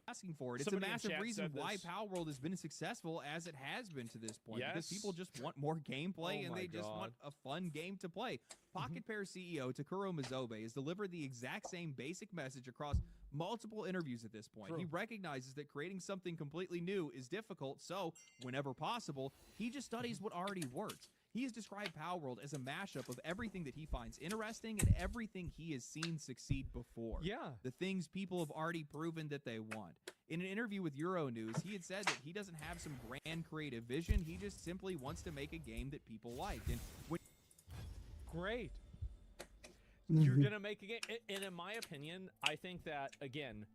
Asking for it. It's Somebody a in massive chat reason said why this. Palworld has been as successful as it has been to this point. Because Yes. people just want more gameplay Oh and my they just want a fun game to play. Pocket Pair CEO Takuro Mizobe has delivered the exact same basic message across multiple interviews at this point. True. He recognizes that creating something completely new is difficult, so whenever possible, he just studies what already works. He has described Palworld as a mashup of everything that he finds interesting and everything he has seen succeed before. Yeah. The things people have already proven that they want. In an interview with Euronews, he had said that he doesn't have some grand creative vision. He just simply wants to make a game that people like. And when Great. You're going to make a game. And in my opinion, I think that, again,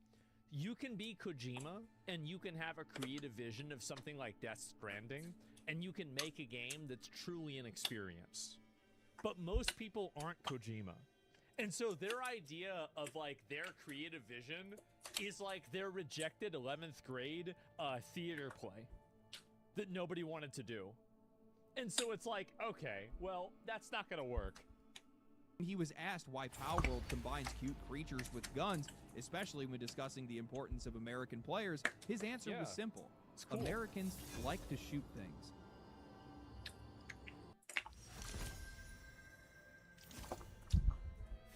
You can be Kojima, and you can have a creative vision of something like Death Stranding, and you can make a game that's truly an experience. But most people aren't Kojima. And so their idea of like their creative vision is like their rejected 11th grade theater play that nobody wanted to do. And so it's like, okay, well, that's not gonna work. He was asked why Palworld combines cute creatures with guns, especially when discussing the importance of American players. His answer was simple. It's cool. Americans like to shoot things.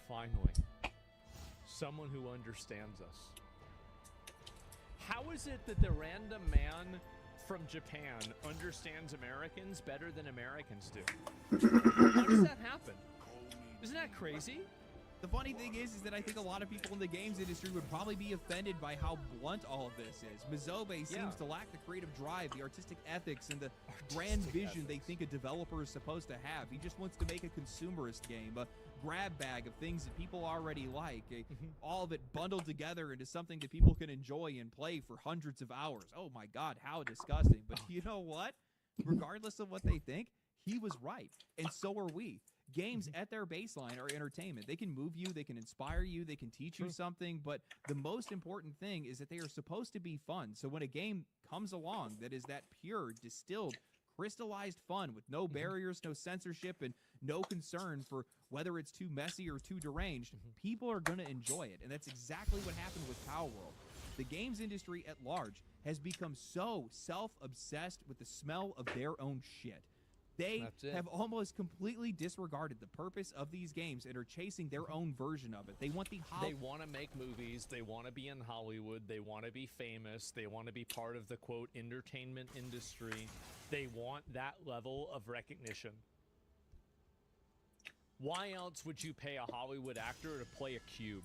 Finally, someone who understands us. How is it that the random man from Japan understands Americans better than Americans do? How does that happen? Isn't that crazy? The funny thing is that I think a lot of people in the games industry would probably be offended by how blunt all of this is. Mizobe seems to lack the creative drive, the artistic ethics, and the grand vision they think a developer is supposed to have. He just wants to make a consumerist game, a grab bag of things that people already like, all of it bundled together into something that people can enjoy and play for hundreds of hours. Oh my God, how disgusting. But you know what? Regardless of what they think, he was right, and so are we. Games at their baseline are entertainment. They can move you, they can inspire you, they can teach you something, but the most important thing is that they are supposed to be fun. So when a game comes along that is that pure, distilled, crystallized fun with no barriers, no censorship, and no concern for whether it's too messy or too deranged, people are going to enjoy it. And that's exactly what happened with Palworld. The games industry at large has become so self-obsessed with the smell of their own shit. They have almost completely disregarded the purpose of these games and are chasing their own version of it. They want They want to make movies. They want to be in Hollywood. They want to be famous. They want to be part of the, quote, entertainment industry. They want that level of recognition. Why else would you pay a Hollywood actor to play a cube?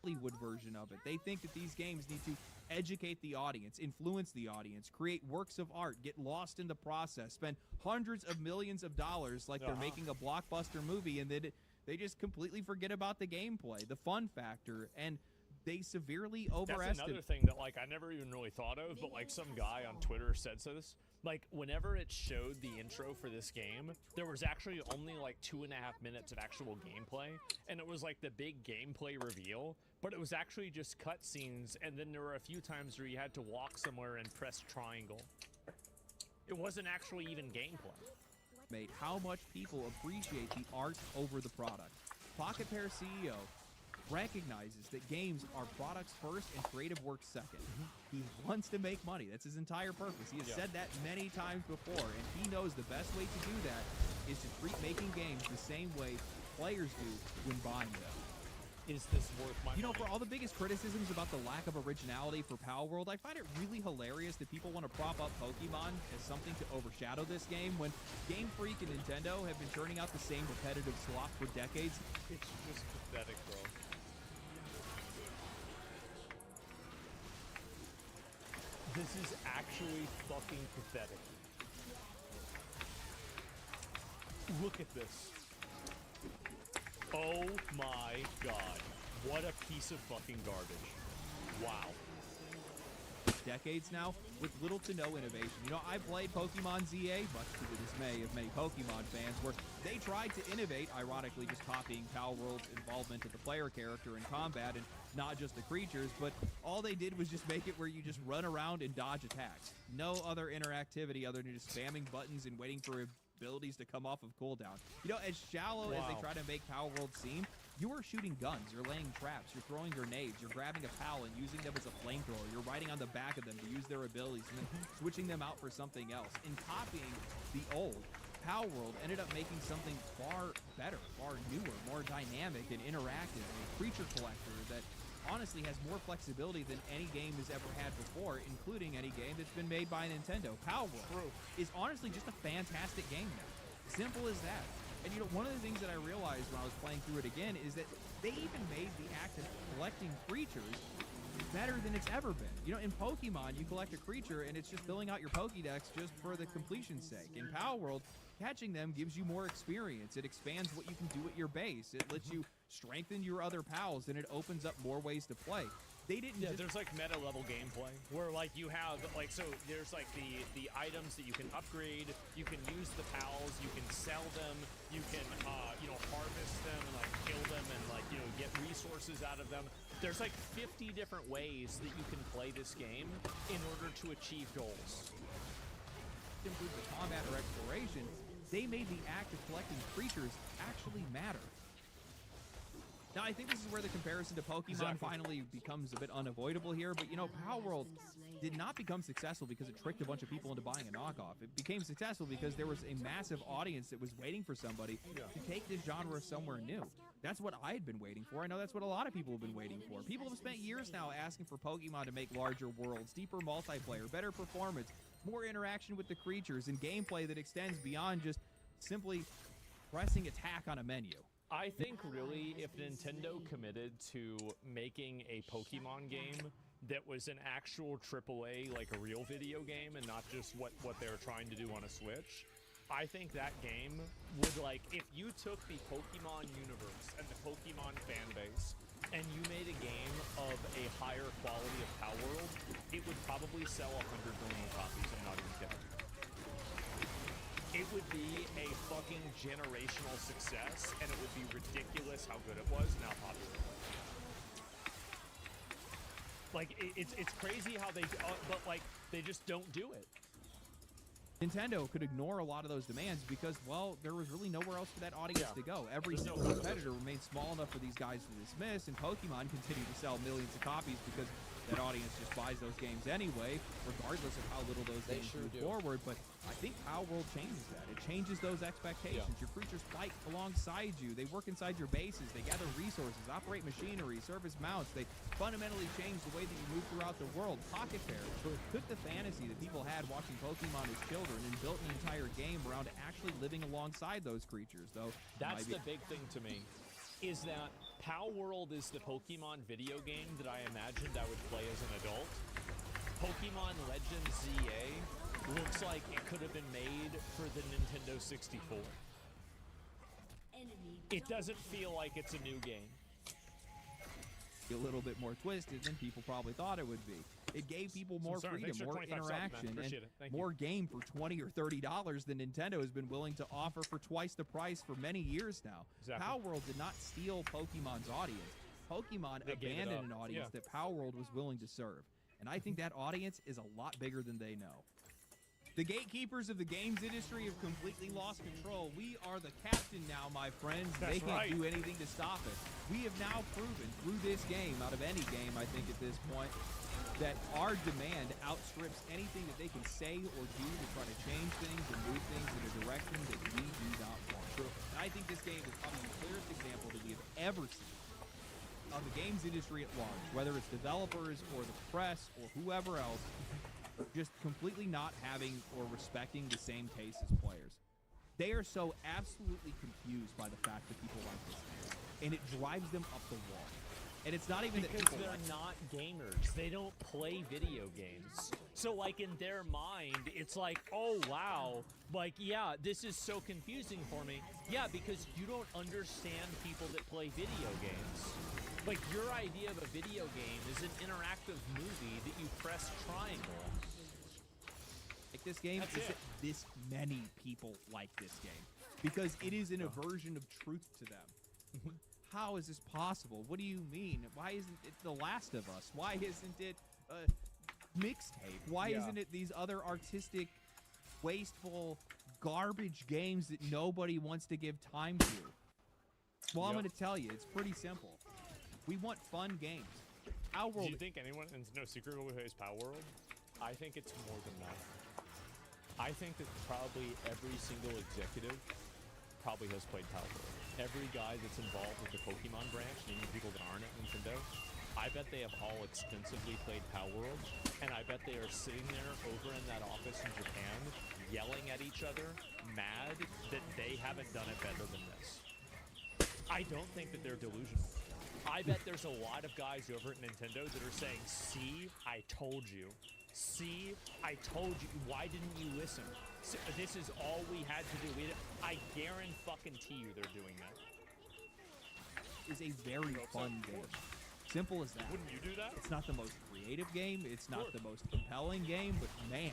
Hollywood version of it. They think that these games need to educate the audience, influence the audience, create works of art, get lost in the process, spend hundreds of millions of dollars like they're making a blockbuster movie, and then they just completely forget about the gameplay, the fun factor, and they severely overestimate. That's another thing that, like, I never even really thought of, but, like, some guy on Twitter said this. Like, whenever it showed the intro for this game, there was actually only, like, 2.5 minutes of actual gameplay, and it was, like, the big gameplay reveal, but it was actually just cutscenes, and then there were a few times where you had to walk somewhere and press triangle. It wasn't actually even gameplay. Mate, how much people appreciate the art over the product. Pocket Pair CEO recognizes that games are products first and creative work second. He wants to make money. That's his entire purpose. He has said that many times before, and he knows the best way to do that is to treat making games the same way players do when buying them. Is this worth my money? You know, for all the biggest criticisms about the lack of originality for Palworld, I find it really hilarious that people want to prop up Pokemon as something to overshadow this game when Game Freak and Nintendo have been churning out the same repetitive slop for decades. It's just pathetic, bro. This is actually fucking pathetic. Look at this. Oh my god. What a piece of fucking garbage. Wow. Decades now with little to no innovation. You know, I played Pokemon ZA, much to the dismay of many Pokemon fans, where they tried to innovate, ironically just copying Palworld's involvement of the player character in combat and not just the creatures, but all they did was just make it where you just run around and dodge attacks. No other interactivity other than just spamming buttons and waiting for abilities to come off of cooldown. You know, as shallow as they try to make Palworld seem, you are shooting guns, you're laying traps, you're throwing grenades, you're grabbing a pal and using them as a flamethrower, you're riding on the back of them to use their abilities and then switching them out for something else. In copying the old, Palworld ended up making something far better, far newer, more dynamic and interactive, a creature collector that honestly has more flexibility than any game has ever had before, including any game that's been made by Nintendo. Palworld is honestly just a fantastic game now. Simple as that. And you know, one of the things that I realized when I was playing through it again is that they even made the act of collecting creatures better than it's ever been. You know, in Pokemon, you collect a creature and it's just filling out your Pokédex just for the completion's sake. In Palworld, catching them gives you more experience. It expands what you can do at your base. It lets you strengthen your other pals, and it opens up more ways to play. They didn't. Yeah, there's like meta level gameplay where like you have like, so there's like the items that you can upgrade, you can use the pals, you can sell them, you can you know, harvest them and like kill them and like, you know, get resources out of them. There's like 50 different ways that you can play this game in order to achieve goals. Simply the combat or exploration, they made the act of collecting creatures actually matter. Now, I think this is where the comparison to Pokemon finally becomes a bit unavoidable here, but you know, Palworld did not become successful because it tricked a bunch of people into buying a knockoff. It became successful because there was a massive audience that was waiting for somebody to take this genre somewhere new. That's what I had been waiting for. I know that's what a lot of people have been waiting for. People have spent years now asking for Pokemon to make larger worlds, deeper multiplayer, better performance, more interaction with the creatures, and gameplay that extends beyond just simply pressing attack on a menu. I think really if Nintendo committed to making a Pokemon game that was an actual AAA, like a real video game, and not just what they were trying to do on a Switch, I think that game would, like, if you took the Pokemon universe and the Pokemon fan base and you made a game of a higher quality of Palworld, it would probably sell 100 million copies. I'm not even kidding. It would be a fucking generational success, and it would be ridiculous how good it was and how popular. Like, it's crazy how they, but like, they just don't do it. Nintendo could ignore a lot of those demands because, well, there was really nowhere else for that audience to go. Every single competitor remained small enough for these guys to dismiss, and Pokemon continued to sell millions of copies because that audience just buys those games anyway, regardless of how little those games move forward. But I think Palworld changes that. It changes those expectations. Your creatures fight alongside you. They work inside your bases. They gather resources, operate machinery, service mounts. They fundamentally change the way that you move throughout the world. Pocket Pair took the fantasy that people had watching Pokemon as children and built an entire game around actually living alongside those creatures, though. That's the big thing to me, is that Palworld is the Pokemon video game that I imagined I would play as an adult. Pokemon Legends ZA looks like it could have been made for the Nintendo 64. It doesn't feel like it's a new game. A little bit more twisted than people probably thought it would be. It gave people more freedom, more interaction, and more game for $20 or $30 than Nintendo has been willing to offer for twice the price for many years now. Palworld did not steal Pokemon's audience. Pokemon abandoned an audience that Palworld was willing to serve. And I think that audience is a lot bigger than they know. The gatekeepers of the games industry have completely lost control. We are the captain now, my friends. They can't do anything to stop it. We have now proven through this game, out of any game, I think at this point, that our demand outstrips anything that they can say or do to try to change things and move things in a direction that we do not want. And I think this game is probably the clearest example that we have ever seen of the games industry at large, whether it's developers or the press or whoever else, just completely not having or respecting the same taste as players. They are so absolutely confused by the fact that people like this game, and it drives them up the wall. And it's not even because that people they're not gamers. They don't play video games. So like in their mind, it's like, oh wow, like yeah, this is so confusing for me. Yeah, because you don't understand people that play video games. Like your idea of a video game is an interactive movie that you press triangle. Like this game is that this many people like this game because it is an aversion of truth to them. How is this possible? What do you mean? Why isn't it The Last of Us? Why isn't it mixtape? Why isn't it these other artistic, wasteful, garbage games that nobody wants to give time to? Well, I'm going to tell you, it's pretty simple. We want fun games. Do you think anyone, and no secret, who plays Palworld? I think it's more than that. I think that probably every single executive probably has played Palworld. Every guy that's involved with the Pokemon branch, and even people that aren't at Nintendo, I bet they have all extensively played Palworld, and I bet they are sitting there over in that office in Japan, yelling at each other, mad that they haven't done it better than this. I don't think that they're delusional. I bet there's a lot of guys over at Nintendo that are saying, see, I told you. See, I told you. Why didn't you listen? So, this is all we had to do. I guarantee you they're doing that. is a very fun game. Simple as that. Wouldn't you do that? It's not the most creative game. It's not the most compelling game, but man,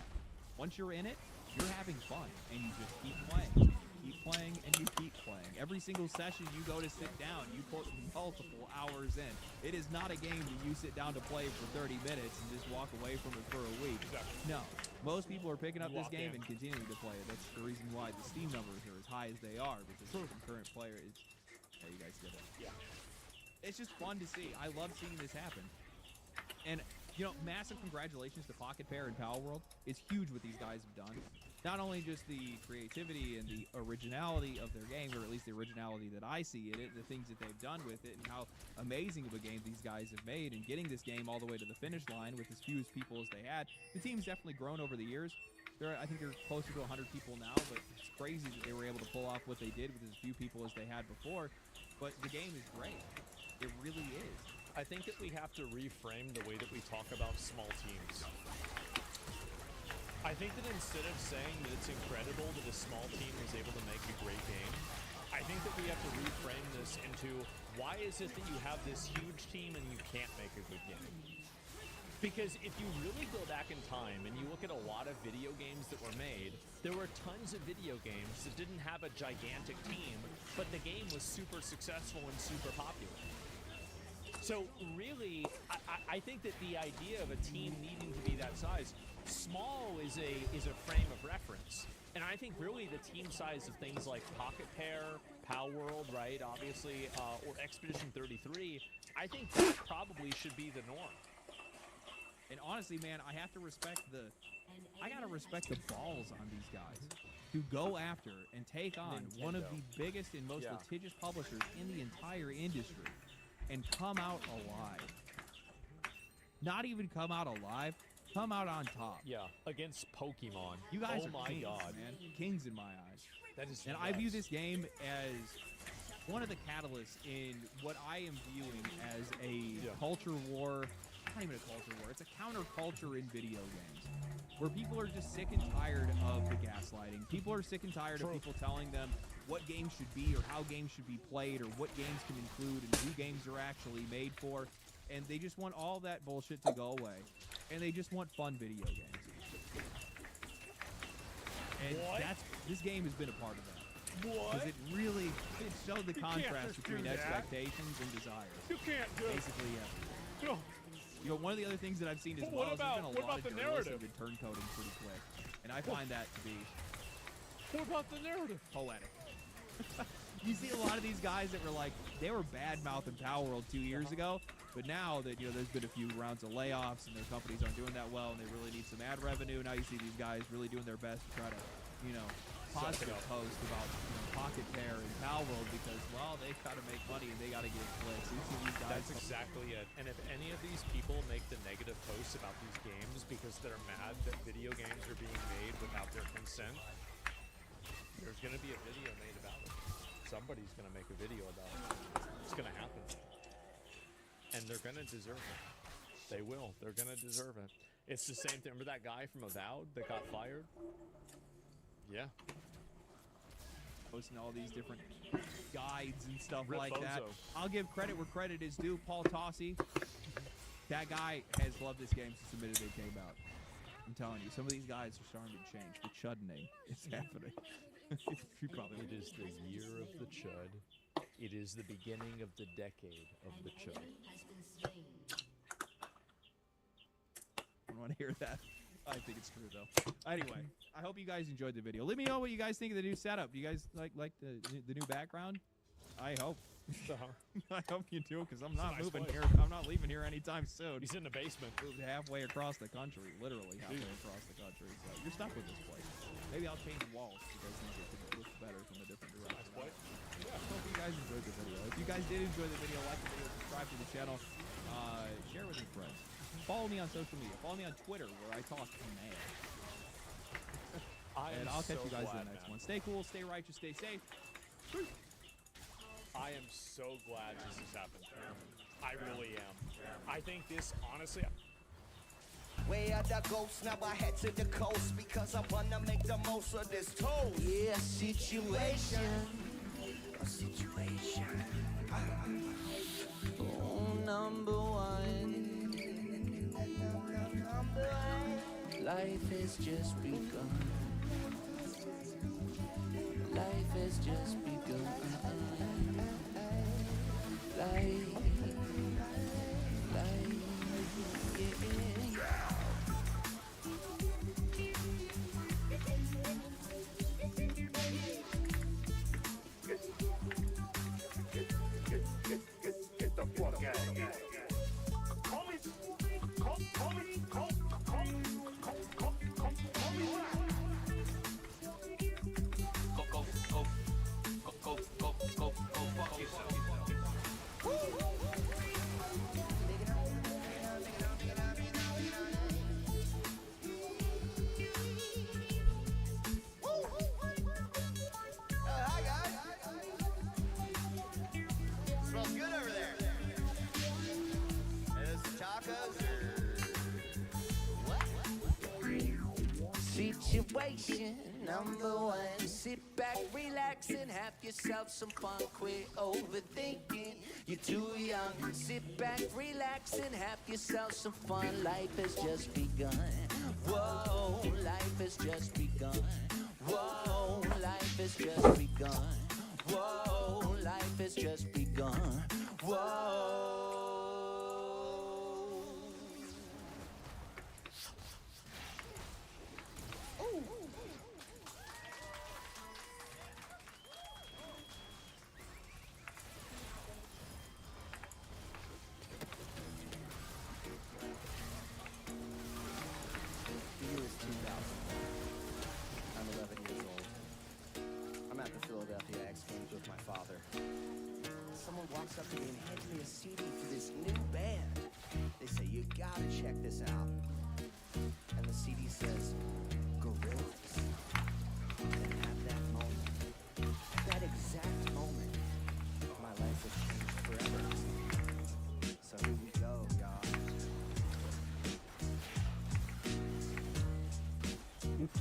once you're in it, you're having fun, and you just keep playing. Keep playing, and you keep playing. Every single session you go to sit down, you put multiple hours in. It is not a game that you sit down to play for 30 minutes and just walk away from it for a week. Exactly. No. Most people are picking up this Lock game in. and continuing to play it. That's the reason why the Steam numbers are as high as they are, because the concurrent player is... Yeah, you guys get it. Yeah. It's just fun to see. I love seeing this happen. And, you know, massive congratulations to Pocket Pair and Pal World. It's huge what these guys have done. Not only just the creativity and the originality of their game, or at least the originality that I see in it, the things that they've done with it, and how amazing of a game these guys have made, and getting this game all the way to the finish line with as few as people as they had. The team's definitely grown over the years. I think they're closer to 100 people now, but it's crazy that they were able to pull off what they did with as few people as they had before. But the game is great. It really is. I think that we have to reframe the way that we talk about small teams. I think that instead of saying that it's incredible that a small team was able to make a great game, I think that we have to reframe this into, why is it that you have this huge team and you can't make a good game? Because if you really go back in time and you look at a lot of video games that were made, there were tons of video games that didn't have a gigantic team, but the game was super successful and super popular. So really, I think that the idea of a team needing to be that size, small is a frame of reference. And I think really the team size of things like Pocket Pair, Pal World, right, obviously, or Expedition 33, I think that probably should be the norm. And honestly, man, I have to respect I gotta respect the balls on these guys to go after and take on one of the biggest and most litigious publishers in the entire industry and come out alive. Not even come out alive, come out on top. Yeah, against Pokemon. You guys oh are my kings, God. man. Kings in my eyes. That is And I view this game as one of the catalysts in what I am viewing as a culture war. Not even a culture war. It's a counterculture in video games, where people are just sick and tired of the gaslighting. People are sick and tired of people telling them what games should be, or how games should be played, or what games can include, and who games are actually made for. And they just want all that bullshit to go away, and they just want fun video games. And this game has been a part of that. Because it showed the contrast between expectations and desires. You can't do it. Basically, yeah. No. You know, one of the other things that I've seen as But well is there's been a lot of the journalists narrative? who've been turncoating pretty quick. And I find that to be What about the narrative? poetic. You see a lot of these guys that were like, they were bad-mouthing Power World 2 years ago, but now that, you know, there's been a few rounds of layoffs and their companies aren't doing that well and they really need some ad revenue, now you see these guys really doing their best to try to, you know, positive post about, you know, Pocket Pair and Pal World because, well, they've got to make money and they got to get clicks. You see these guys. That's exactly it. And if any of these people make the negative posts about these games because they're mad that video games are being made without their consent, there's going to be a video made about it. Somebody's going to make a video about it. It's going to happen. And they're going to deserve it. They will. They're going to deserve it. It's the same thing. Remember that guy from Avowed that got fired? Yeah. Posting all these different guides and stuff Rip like that. Bozo. I'll give credit where credit is due. Paul Tossi, that guy has loved this game since the minute it came out. I'm telling you, some of these guys are starting to change. The chuddening is happening. You probably It is the year of the chud. It is the beginning of the decade of the chud. I don't want to hear that. I think it's true though. Anyway, I hope you guys enjoyed the video. Let me know what you guys think of the new setup. Do you guys like the new background? I hope. I hope you do, because I'm not nice moving place. here. I'm not leaving here anytime soon. He's in the basement. Moved halfway across the country, literally halfway across the country. So you're stuck with this place. Maybe I'll change the walls because things look better from a different direction. What? I hope you guys enjoyed the video. If you guys did enjoy the video, like the video, subscribe to the channel, share with your friends. Follow me on social media. Follow me on Twitter, where I talk mad. And I'll catch you guys in the next one. Stay cool, stay righteous, stay safe. I am so glad this has happened. I really am. I think this, honestly, Where are the ghosts? Now I head to the coast because I wanna make the most of this toast. Yeah, situation. situation. Oh, number one. Life has just begun. Life has just begun. Life, yeah. Get the fuck out of here. Call me Go fuck yourself. Hi guys. Smells good over there. Is this tacos or what? Situation number one. Sit back, relax, and have yourself some fun. Quit overthinking. You're too young. Sit back, relax, and have yourself some fun. Life has just begun. Whoa, life has just begun. Whoa, life has just begun. Whoa, life has just begun. Whoa. The year is 2000. I'm 11 years old. I'm at the Philadelphia X Games with my father. Someone walks up to me and hands me a CD for this new band. They say, you gotta check this out. And the CD says, Gorillas. And at that moment, that exact moment, my life has changed forever. So here we go, y'all. Oops,